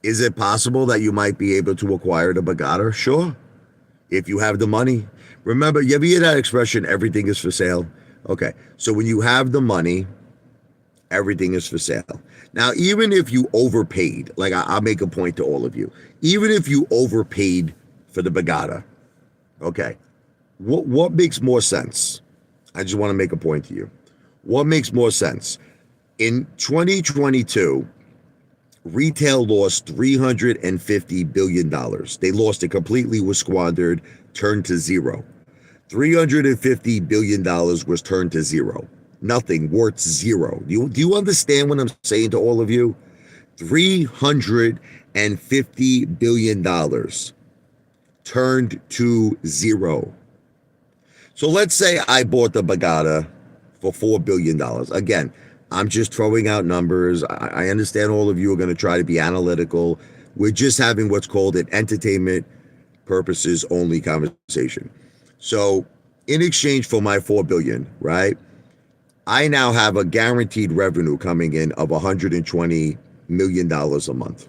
Is it possible that you might be able to acquire the Bagada? Sure, if you have the money. Remember, you ever hear that expression, everything is for sale? Okay, so when you have the money, everything is for sale. Now, even if you overpaid, like I'll make a point to all of you, even if you overpaid for the Bagada, okay, what makes more sense? I just want to make a point to you. What makes more sense? In 2022, retail lost $350 billion. They lost it completely, was squandered, turned to zero. $350 billion was turned to zero. Nothing, worth zero. Do you understand what I'm saying to all of you? $350 billion turned to zero. So let's say I bought the Bagada for $4 billion. Again, I'm just throwing out numbers. I understand all of you are going to try to be analytical. We're just having what's called an entertainment purposes only conversation. So in exchange for my $4 billion, right, I now have a guaranteed revenue coming in of $120 million a month.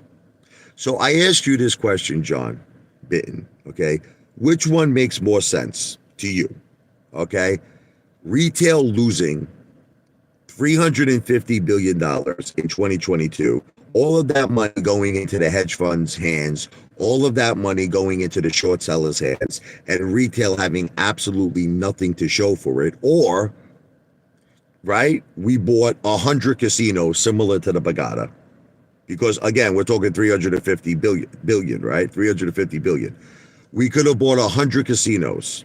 So I ask you this question, John Bitten, okay? Which one makes more sense to you? Okay, retail losing $350 billion in 2022, all of that money going into the hedge funds' hands, all of that money going into the short sellers' hands, and retail having absolutely nothing to show for it. Or, right, we bought 100 casinos similar to the Bagada. Because again, we're talking 350 billion, right? 350 billion. We could have bought 100 casinos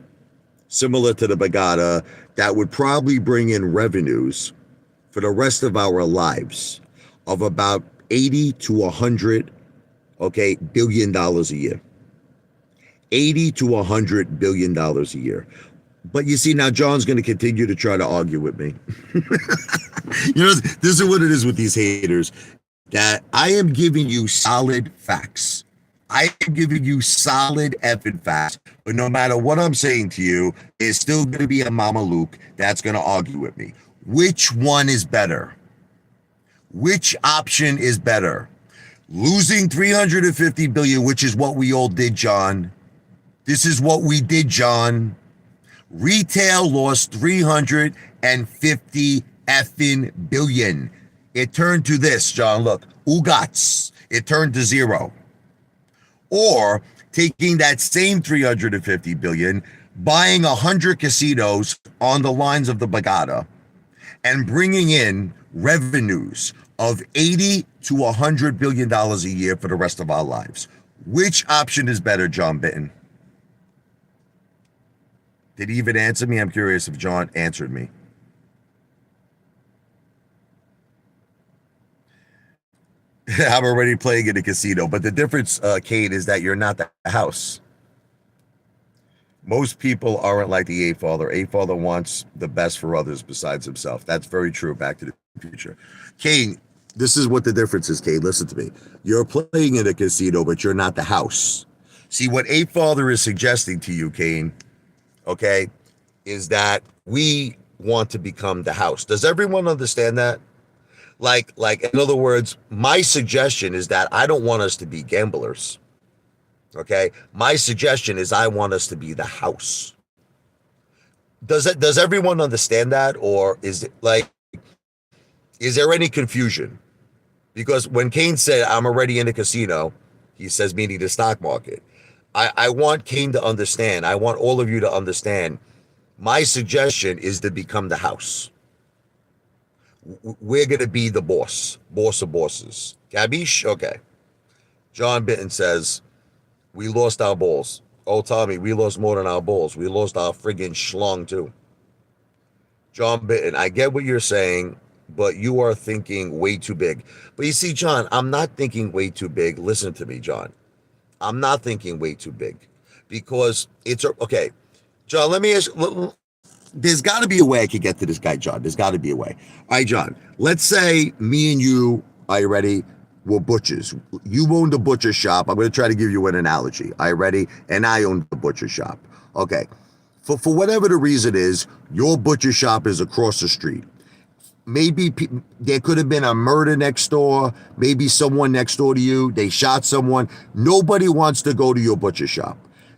similar to the Bagada that would probably bring in revenues for the rest of our lives of about 80 to 100, okay, $billion a year. 80 to 100 billion dollars a year. But you see, now John's going to continue to try to argue with me. This is what it is with these haters, that I am giving you solid facts. I am giving you solid effing facts, but no matter what I'm saying to you, there's still going to be a Mama Luke that's going to argue with me. Which one is better? Which option is better? Losing 350 billion, which is what we all did, John. This is what we did, John. Retail lost 350 effing billion. It turned to this, John. Look, Ugats. It turned to zero. Or taking that same 350 billion, buying 100 casinos on the lines of the Bagada, and bringing in revenues of 80 to 100 billion dollars a year for the rest of our lives. Which option is better, John Bitton? Did he even answer me? I'm curious if John answered me. I'm already playing in a casino, but the difference, Kate, is that you're not the house. Most people aren't like the Apefather. Apefather wants the best for others besides himself. That's very true. Back to the Future. Kane, this is what the difference is, Kane. Listen to me. You're playing in a casino, but you're not the house. See, what Apefather is suggesting to you, Kane, okay, is that we want to become the house. Does everyone understand that? Like, in other words, my suggestion is that I don't want us to be gamblers. Okay? My suggestion is I want us to be the house. Does everyone understand that? Or is there any confusion? Because when Kane said, I'm already in a casino, he says, meaning the stock market. I want Kane to understand. I want all of you to understand. My suggestion is to become the house. We're going to be the boss of bosses. Gabish? Okay. John Bitton says, we lost our balls. Oh, Tommy, we lost more than our balls. We lost our friggin' schlong, too. John Bitton, I get what you're saying, but you are thinking way too big. But you see, John, I'm not thinking way too big. Listen to me, John. I'm not thinking way too big. Because it's, okay. John, let me ask, there's got to be a way I could get to this guy, John. There's got to be a way. All right, John, let's say me and you, are you ready? We're butchers. You owned a butcher shop. I'm going to try to give you an analogy. Are you ready? And I owned the butcher shop. Okay. For whatever the reason is, your butcher shop is across the street. Maybe there could have been a murder next door. Maybe someone next door to you, they shot someone. Nobody wants to go to your butcher shop.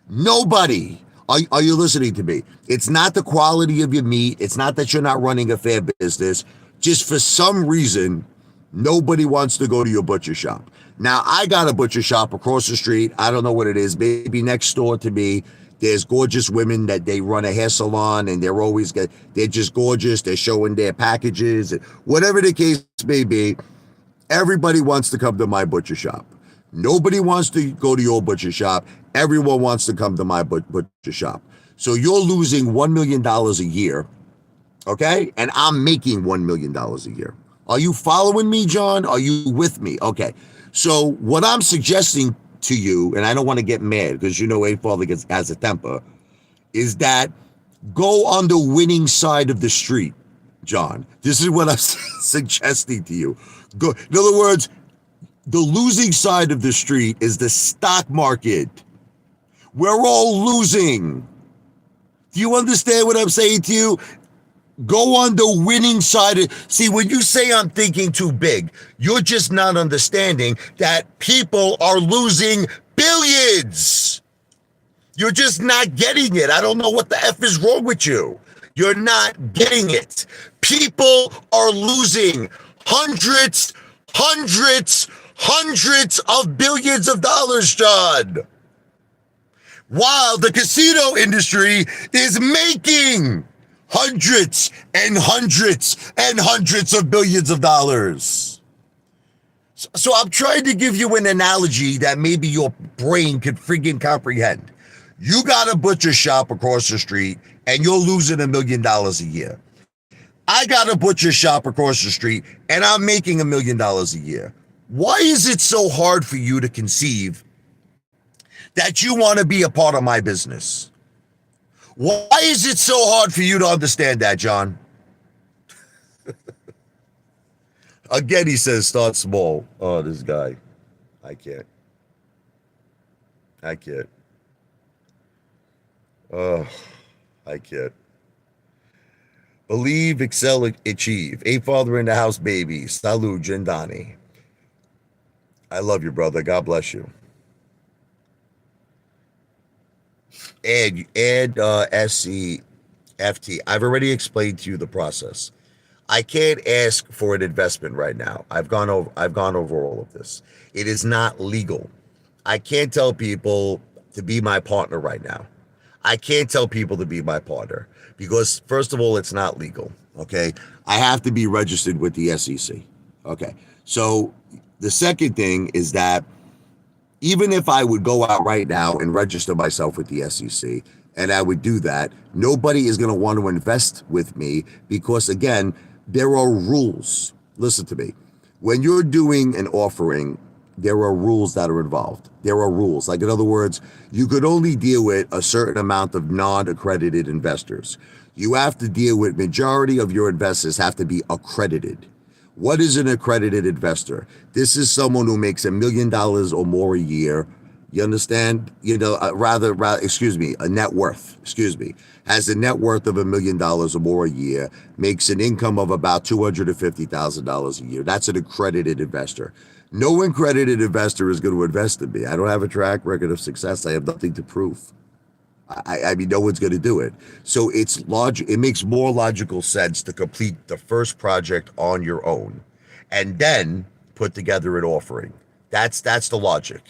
Nobody. Are you listening to me? It's not the quality of your meat. It's not that you're not running a fair business. Just for some reason, nobody wants to go to your butcher shop. Now, I got a butcher shop across the street. I don't know what it is. Maybe next door to me, there's gorgeous women that they run a hair salon, and they're just gorgeous. They're showing their packages. Whatever the case may be, everybody wants to come to my butcher shop. Nobody wants to go to your butcher shop. Everyone wants to come to my butcher shop. So you're losing $1 million a year, okay? And I'm making $1 million a year. Are you following me, John? Are you with me? Okay. So what I'm suggesting to you, and I don't want to get mad because you know Apefather has a temper, is that go on the winning side of the street, John. This is what I'm suggesting to you. Go. In other words, the losing side of the street is the stock market. We're all losing. Do you understand what I'm saying to you? Go on the winning side. See, when you say I'm thinking too big, you're just not understanding that people are losing billions. You're just not getting it. I don't know what the F is wrong with you. You're not getting it. People are losing hundreds hundreds of billions of dollars, John. While the casino industry is making hundreds and hundreds and hundreds of billions of dollars. So I'm trying to give you an analogy that maybe your brain could friggin' comprehend. You got a butcher shop across the street and you're losing $1 million a year. I got a butcher shop across the street and I'm making $1 million a year. Why is it so hard for you to conceive that you want to be a part of my business? Why is it so hard for you to understand that, John? Again, he says, start small. Oh, this guy. I can't. Oh, I can't. Believe, excel, achieve. Apefather in the house, baby. Salud, Jindani. I love you, brother. God bless you. Add SCFT. I've already explained to you the process. I can't ask for an investment right now. I've gone over all of this. It is not legal. I can't tell people to be my partner right now. I can't tell people to be my partner because, first of all, it's not legal. Okay. I have to be registered with the SEC. Okay. So the second thing is that even if I would go out right now and register myself with the SEC, and I would do that, nobody is going to want to invest with me because, again, there are rules. Listen to me. When you're doing an offering, there are rules that are involved. There are rules. Like, in other words, you could only deal with a certain amount of non-accredited investors. You have to deal with majority of your investors have to be accredited. What is an accredited investor? This is someone who makes $1 million or more a year. You understand? You know, a net worth, has a net worth of $1 million or more a year, makes an income of about $250,000 a year. That's an accredited investor. No accredited investor is going to invest in me. I don't have a track record of success. I have nothing to prove. I mean, no one's going to do it. So it makes more logical sense to complete the first project on your own and then put together an offering. That's the logic.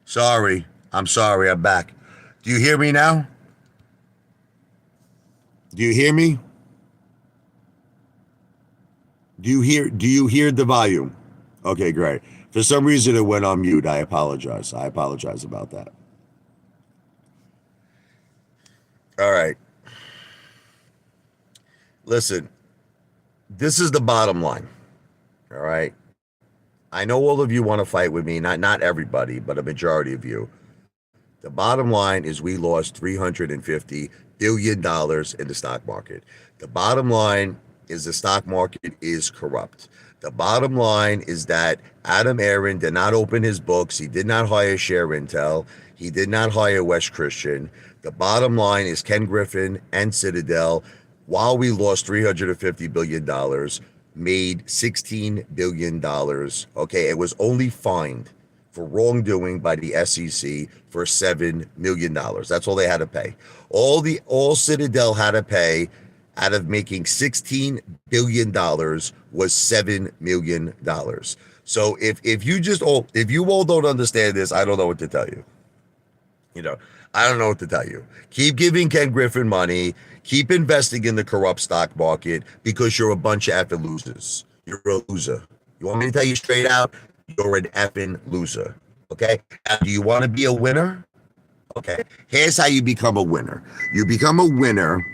Sorry. I'm sorry. I'm back. Do you hear me now? Do you hear me? Do you hear the volume? Okay, great. For some reason it went on mute. I apologize. I apologize about that. All right. Listen, this is the bottom line. All right. I know all of you want to fight with me, not everybody, but a majority of you. The bottom line is we lost $350 billion in the stock market. The bottom line is the stock market is corrupt. The bottom line is that Adam Aron did not open his books. He did not hire Share Intel. He did not hire West Christian. The bottom line is Ken Griffin and Citadel, while we lost $350 billion, made $16 billion. Okay, it was only fined for wrongdoing by the SEC for $7 million. That's all they had to pay. All Citadel had to pay out of making $16 billion was $7 million. So if you all don't understand this, I don't know what to tell you. I don't know what to tell you. Keep giving Ken Griffin money. Keep investing in the corrupt stock market because you're a bunch of effing losers. You're a loser. You want me to tell you straight out? You're an effing loser. Okay? Now, do you want to be a winner? Okay. Here's how you become a winner. You become a winner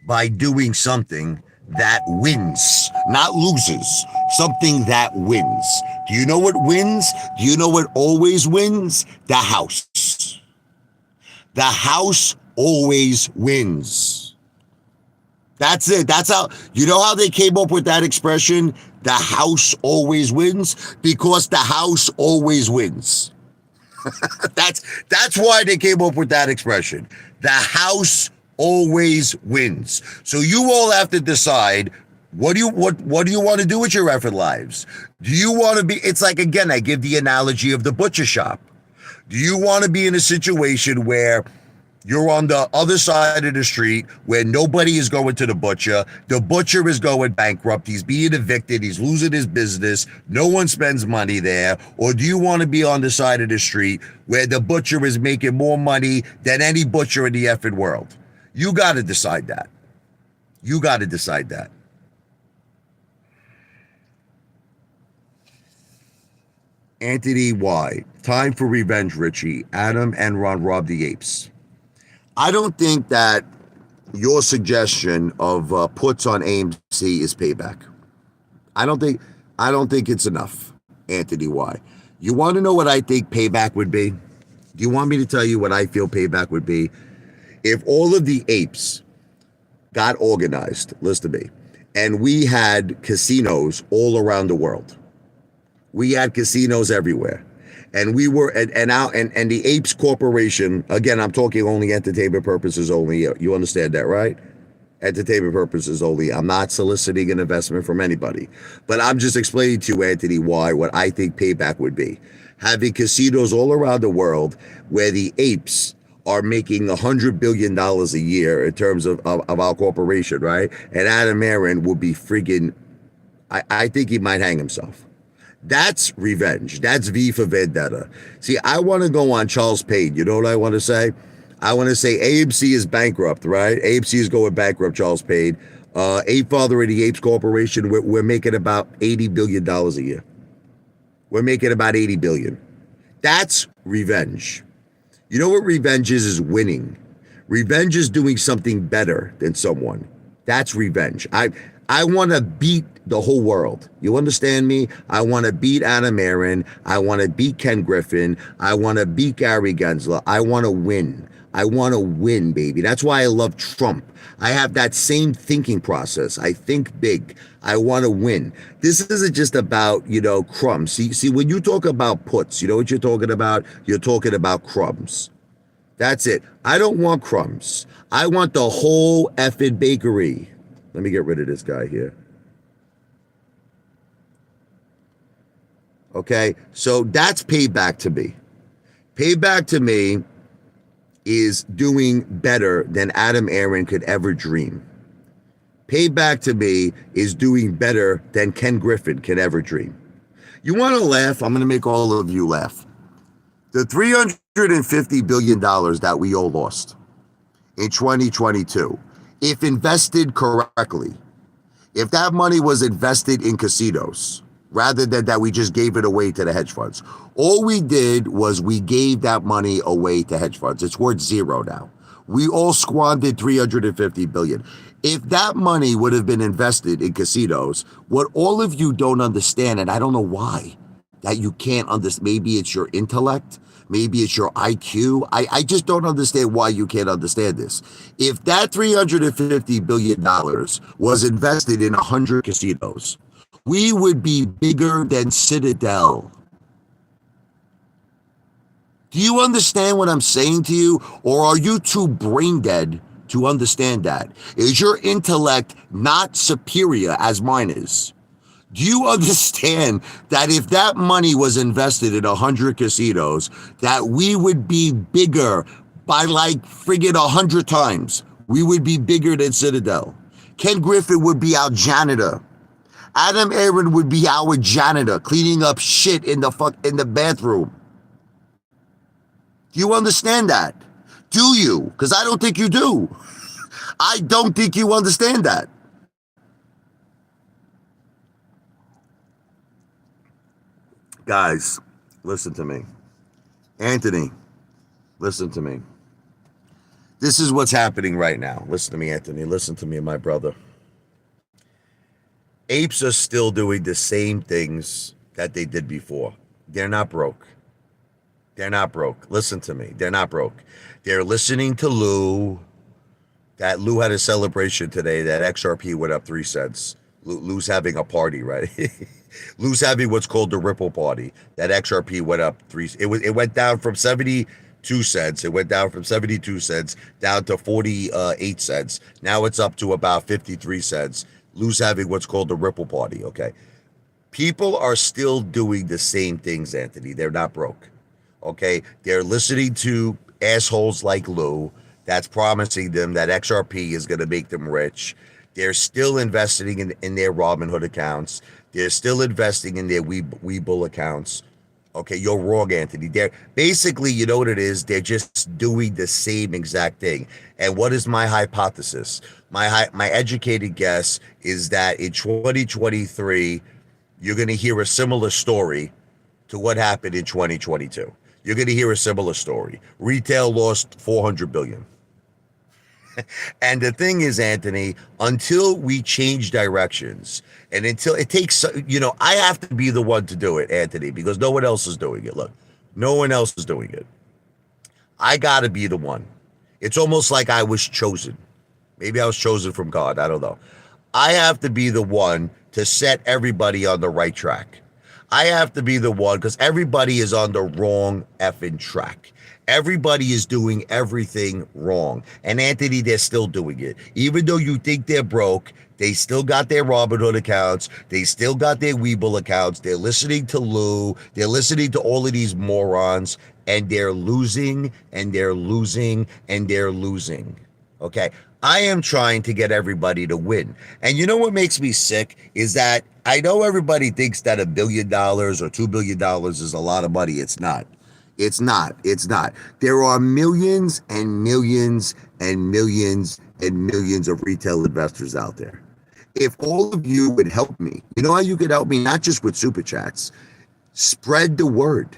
by doing something that wins, not loses, something that wins. Do you know what wins? Do you know what always wins? The house. The house always wins. That's it. That's how, you know how they came up with that expression? The house always wins? Because the house always wins. That's why they came up with that expression. The house always wins. So you all have to decide, what do you want to do with your effort lives? Do you want to be, it's like, again, I give the analogy of the butcher shop. Do you want to be in a situation where you're on the other side of the street where nobody is going to the butcher is going bankrupt, he's being evicted, he's losing his business, no one spends money there? Or do you want to be on the side of the street where the butcher is making more money than any butcher in the effing world? You got to decide that. You got to decide that. Anthony Y. Time for revenge, Richie. Adam and Ron robbed the apes. I don't think that your suggestion of puts on AMC is payback. I don't think it's enough, Anthony Y. You want to know what I think payback would be? Do you want me to tell you what I feel payback would be? If all of the apes got organized, listen to me, and we had casinos all around the world. We had casinos everywhere. And we were, and the Apes Corporation, again, I'm talking only entertainment purposes only. You understand that, right? Entertainment purposes only. I'm not soliciting an investment from anybody. But I'm just explaining to you, Anthony, why what I think payback would be. Having casinos all around the world where the apes are making $100 billion a year in terms of our corporation, right? And Adam Aaron would be friggin', I think he might hang himself. That's revenge. That's V for Vendetta. See, I want to go on Charles Payne. You know what I want to say? I want to say AMC is bankrupt, right? AMC is going bankrupt, Charles Payne. Apefather of the Apes Corporation, we're making about $80 billion a year. We're making about $80 billion. That's revenge. You know what revenge is winning. Revenge is doing something better than someone. That's revenge. I want to beat the whole world. You understand me? I want to beat Adam Aaron. I want to beat Ken Griffin. I want to beat Gary Gensler. I want to win. I want to win, baby. That's why I love Trump. I have that same thinking process. I think big. I want to win. This isn't just about, crumbs. See, when you talk about puts, you know what you're talking about? You're talking about crumbs. That's it. I don't want crumbs. I want the whole effing bakery. Let me get rid of this guy here. Okay, so that's payback to me. Payback to me is doing better than Adam Aaron could ever dream. Payback to me is doing better than Ken Griffin can ever dream. You want to laugh? I'm going to make all of you laugh. The $350 billion that we all lost in 2022, if invested correctly, if that money was invested in casinos, rather than that we just gave it away to the hedge funds. All we did was we gave that money away to hedge funds. It's worth zero now. We all squandered $350 billion. If that money would have been invested in casinos, what all of you don't understand, and I don't know why, that you can't understand, maybe it's your intellect, maybe it's your IQ. I just don't understand why you can't understand this. If that $350 billion was invested in 100 casinos, we would be bigger than Citadel. Do you understand what I'm saying to you? Or are you too brain dead to understand that? Is your intellect not superior as mine is? Do you understand that if that money was invested in 100 casinos, that we would be bigger by like friggin' 100 times? We would be bigger than Citadel. Ken Griffin would be our janitor. Adam Aaron would be our janitor, cleaning up shit in the bathroom. Do you understand that? Do you? Because I don't think you do. I don't think you understand that. Guys, listen to me. Anthony, listen to me. This is what's happening right now. Listen to me, Anthony. Listen to me, my brother. Apes are still doing the same things that they did before. They're not broke. They're not broke. Listen to me. They're not broke. They're listening to Lou. That Lou had a celebration today. That XRP went up 3 cents. Lou's having a party, right? Lou's having what's called the Ripple Party. That XRP went up three. It went down from 72 cents. It went down from 72 cents down to 48 cents. Now it's up to about 53 cents. Lou's having what's called the Ripple Party. Okay, people are still doing the same things, Anthony. They're not broke. Okay, they're listening to assholes like Lou that's promising them that XRP is going to make them rich. They're still investing in their Robinhood accounts. They're still investing in their Webull accounts. Okay, you're wrong, Anthony. They're basically, you know what it is? They're just doing the same exact thing. And what is my hypothesis? My educated guess is that in 2023, you're going to hear a similar story to what happened in 2022. You're going to hear a similar story. Retail lost 400 billion. And the thing is, Anthony, until we change directions and until it takes, I have to be the one to do it, Anthony, because no one else is doing it. Look, no one else is doing it. I got to be the one. It's almost like I was chosen. Maybe I was chosen from God. I don't know. I have to be the one to set everybody on the right track. I have to be the one because everybody is on the wrong effing track. Everybody is doing everything wrong. And Anthony, they're still doing it. Even though you think they're broke, they still got their Robinhood accounts. They still got their Webull accounts. They're listening to Lou. They're listening to all of these morons. And they're losing, and they're losing, and they're losing. Okay? I am trying to get everybody to win. And you know what makes me sick is that I know everybody thinks that $1 billion or $2 billion is a lot of money. It's not. It's not. It's not. There are millions and millions and millions and millions of retail investors out there. If all of you would help me, you know how you could help me? Not just with super chats. Spread the word.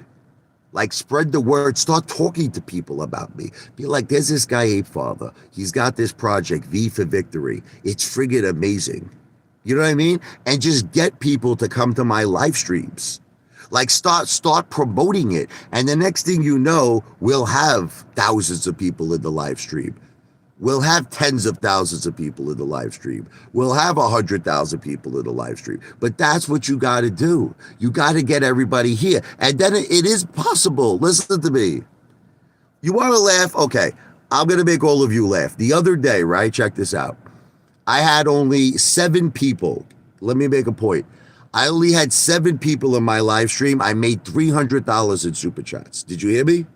Like, spread the word. Start talking to people about me. Be like, there's this guy, Apefather. He's got this project, V for Victory. It's friggin' amazing. You know what I mean? And just get people to come to my live streams. Like, start promoting it. And the next thing you know, we'll have thousands of people in the live stream. We'll have tens of thousands of people in the live stream. We'll have 100,000 people in the live stream. But that's what you got to do. You got to get everybody here. And then it is possible. Listen to me. You want to laugh? Okay. I'm going to make all of you laugh. The other day, right? Check this out. I had only 7 people. Let me make a point. I only had 7 people in my live stream. I made $300 in super chats. Did you hear me?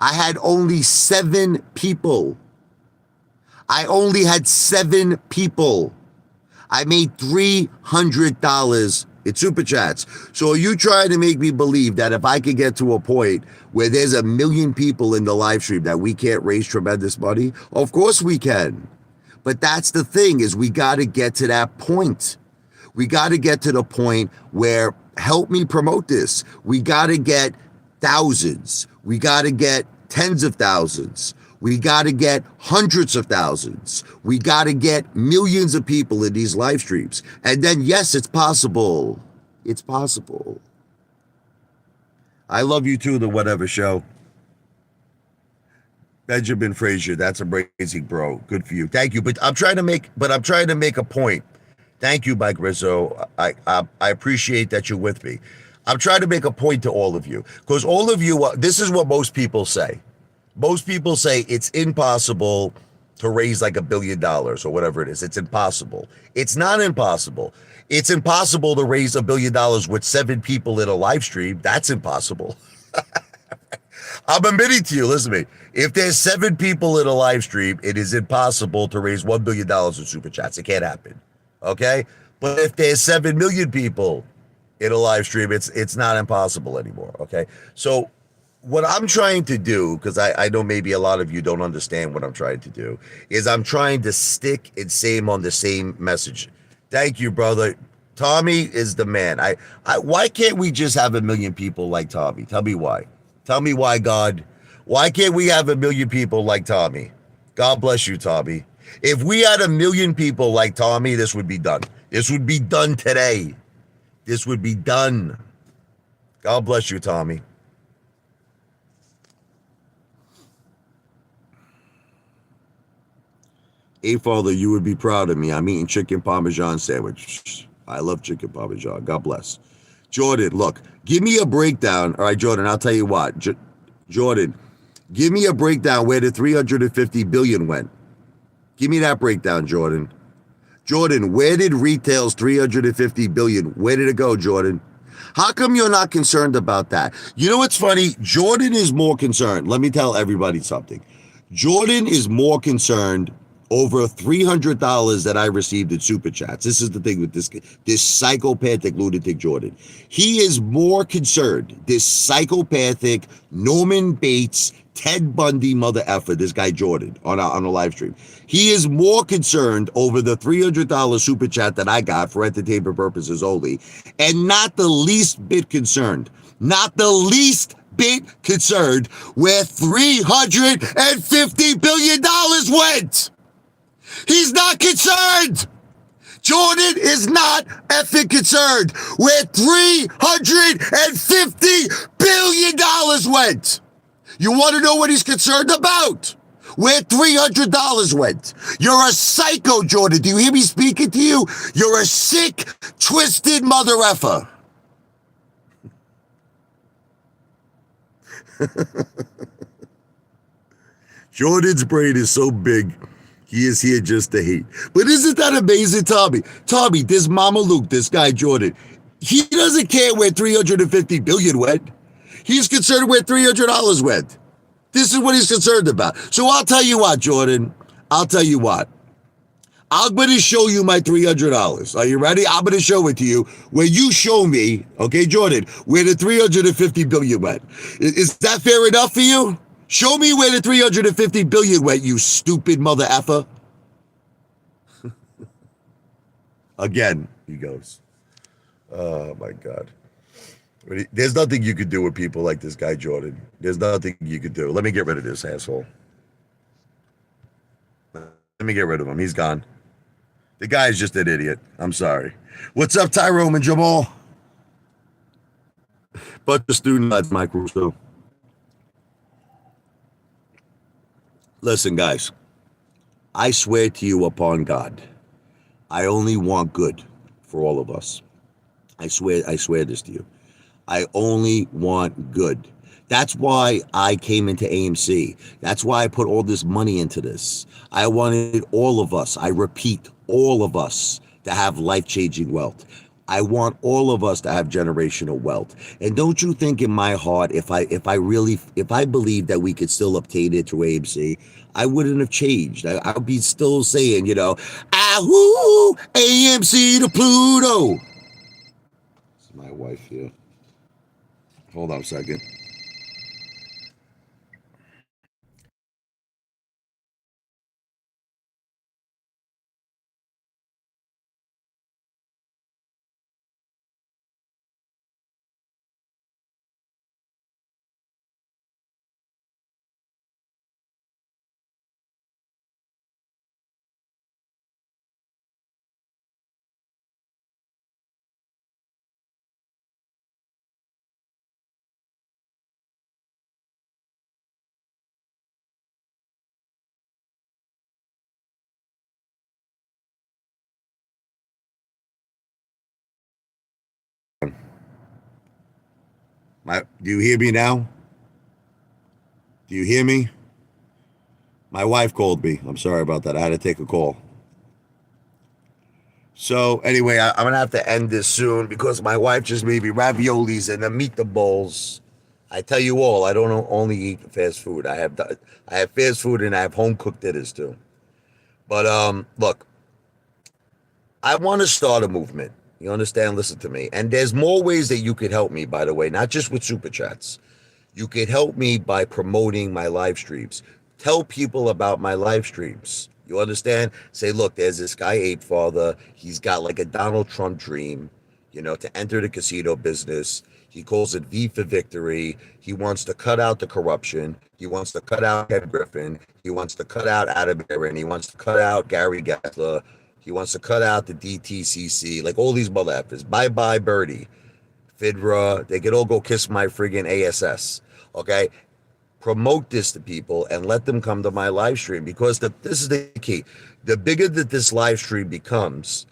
I had only 7 people. I only had 7 people. I made $300 in super chats. So are you trying to make me believe that if I could get to a point where there's 1 million people in the live stream that we can't raise tremendous money? Of course we can. But that's the thing, is we got to get to that point. We got to get to the point where, help me promote this. We got to get thousands. We got to get tens of thousands. We got to get hundreds of thousands. We got to get millions of people in these live streams. And then, yes, it's possible. It's possible. I love you too, the whatever show. Benjamin Frazier, that's amazing, bro. Good for you. Thank you. But I'm trying to make a point. Thank you, Mike Rizzo. I appreciate that you're with me. I'm trying to make a point to all of you, because all of you, this is what most people say. Most people say it's impossible to raise like $1 billion or whatever it is. It's impossible. It's not impossible. It's impossible to raise $1 billion with 7 people in a live stream. That's impossible. I'm admitting to you, listen to me. If there's 7 people in a live stream, it is impossible to raise $1 billion in super chats. It can't happen. Okay? But if there's 7 million people in a live stream, it's not impossible anymore. Okay? So what I'm trying to do, because I know maybe a lot of you don't understand what I'm trying to do, is I'm trying to stick and same on the same message. Thank you, brother. Tommy is the man. Why can't we just have 1 million people like Tommy? Tell me why. Tell me why, God. Why can't we have 1 million people like Tommy? God bless you, Tommy. If we had 1,000,000 people like Tommy, this would be done. This would be done today. This would be done. God bless you, Tommy. Apefather, you would be proud of me. I'm eating chicken parmesan sandwich. I love chicken parmesan. God bless. Jordan, look, give me a breakdown. All right, Jordan, I'll tell you what. Jordan, give me a breakdown where the 350 billion went. Give me that breakdown, Jordan. Jordan, where did retail's 350 billion? Where did it go, Jordan? How come you're not concerned about that? You know what's funny? Jordan is more concerned. Let me tell everybody something. Jordan is more concerned over $300 that I received in super chats. This is the thing with this psychopathic lunatic Jordan. He is more concerned, this psychopathic Norman Bates, Ted Bundy mother effer, this guy Jordan on a live stream. He is more concerned over the $300 super chat that I got for entertainment purposes only, and not the least bit concerned. Not the least bit concerned where $350 billion went. He's not concerned. Jordan is not effing concerned where $350 billion went. You want to know what he's concerned about? Where $300 went. You're a psycho, Jordan. Do you hear me speaking to you? You're a sick, twisted mother effer. Jordan's brain is so big. He is here just to hate. But isn't that amazing, Tommy? Tommy, this Mama Luke, this guy Jordan, he doesn't care where 350 billion went. He's concerned where $300 went. This is what he's concerned about. So I'll tell you what, Jordan. I'll tell you what. I'm going to show you my $300. Are you ready? I'm going to show it to you where you show me, okay, Jordan, where the 350 billion went. Is that fair enough for you? Show me where the 350 billion went, you stupid mother effer. Again, he goes. Oh, my God. There's nothing you could do with people like this guy, Jordan. There's nothing you could do. Let me get rid of this asshole. Let me get rid of him. He's gone. The guy's just an idiot. I'm sorry. What's up, Tyrone and Jamal? But the student lads, Mike Russo. Listen, guys. I swear to you upon God, I only want good for all of us. I swear this to you. I only want good. That's why I came into AMC. That's why I put all this money into this. I wanted all of us, I repeat, all of us to have life-changing wealth. I want all of us to have generational wealth. And don't you think in my heart, if I believed that we could still obtain it through AMC, I wouldn't have changed. I would be still saying, ahoo, AMC to Pluto. This is my wife here. Hold on a second. Do you hear me now? Do you hear me? My wife called me. I'm sorry about that. I had to take a call. So anyway, I'm going to have to end this soon because my wife just made me raviolis and the meatballs. I tell you all, I don't only eat fast food. I have fast food and I have home cooked dinners too. But look, I want to start a movement. You understand? Listen to me. And there's more ways that you could help me, by the way, not just with super chats. You could help me by promoting my live streams. Tell people about my live streams. You understand? Say, look, there's this guy, Apefather. He's got like a Donald Trump dream. to enter the casino business. He calls it V for victory. He wants to cut out the corruption. He wants to cut out Ed Griffin. He wants to cut out Adam Aaron. He wants to cut out Gary Gessler. He wants to cut out the DTCC, like all these mother effers. Bye bye, Birdie, FIDRA. They could all go kiss my friggin' ASS. Okay? Promote this to people and let them come to my live stream, because this is the key. The bigger that this live stream becomes,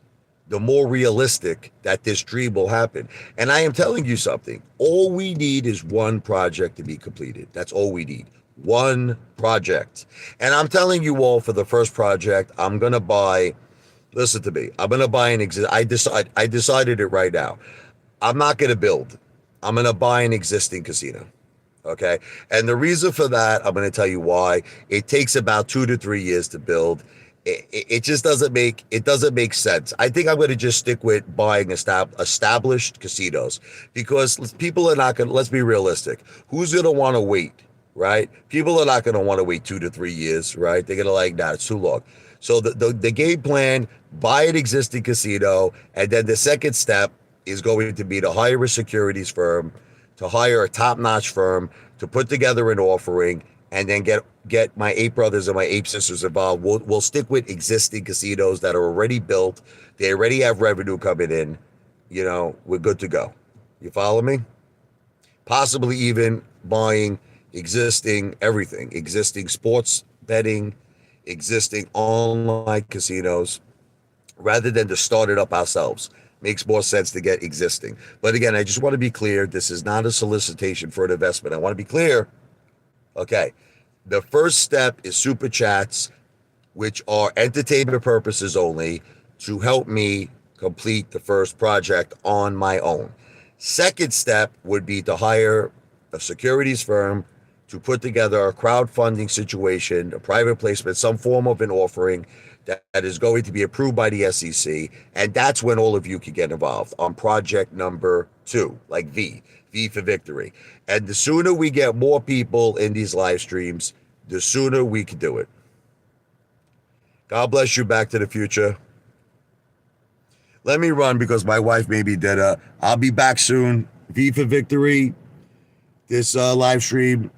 the more realistic that this dream will happen. And I am telling you something. All we need is one project to be completed. That's all we need. One project. And I'm telling you all, for the first project, I'm going to buy, listen to me, I'm going to buy I decided it right now. I'm not going to build. I'm going to buy an existing casino. Okay. And the reason for that, I'm going to tell you why. It takes about 2 to 3 years to build. It just doesn't make sense. I think I'm going to just stick with buying established casinos, because people are not going to, let's be realistic. Who's going to want to wait, right? People are not going to want to wait 2 to 3 years, right? They're going to nah, it's too long. So the game plan, buy an existing casino. And then the second step is going to be to hire a securities firm, to hire a top-notch firm, to put together an offering, and then get my ape brothers and my ape sisters involved. We'll stick with existing casinos that are already built. They already have revenue coming in. We're good to go. You follow me? Possibly even buying existing everything, existing sports betting, existing online casinos, rather than to start it up ourselves. Makes more sense to get existing. But again, I just want to be clear. This is not a solicitation for an investment. I want to be clear. Okay. The first step is super chats, which are entertainment purposes only, to help me complete the first project on my own. Second step would be to hire a securities firm to put together a crowdfunding situation, a private placement, some form of an offering that is going to be approved by the SEC. And that's when all of you can get involved on project number 2, like V for victory. And the sooner we get more people in these live streams, the sooner we can do it. God bless you. Back to the future. Let me run because my wife may be dead. I'll be back soon. V for victory. This live stream,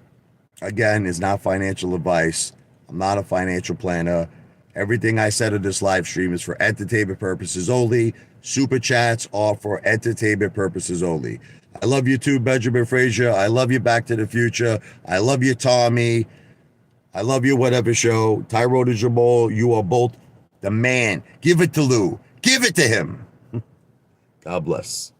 again, is not financial advice. I'm not a financial planner. Everything I said in this live stream is for entertainment purposes only. Super chats are for entertainment purposes only. I love you too, Benjamin Frazier. I love you, Back to the Future. I love you, Tommy. I love you, whatever show. Tyrone and Jamal, you are both the man. Give it to Lou. Give it to him. God bless.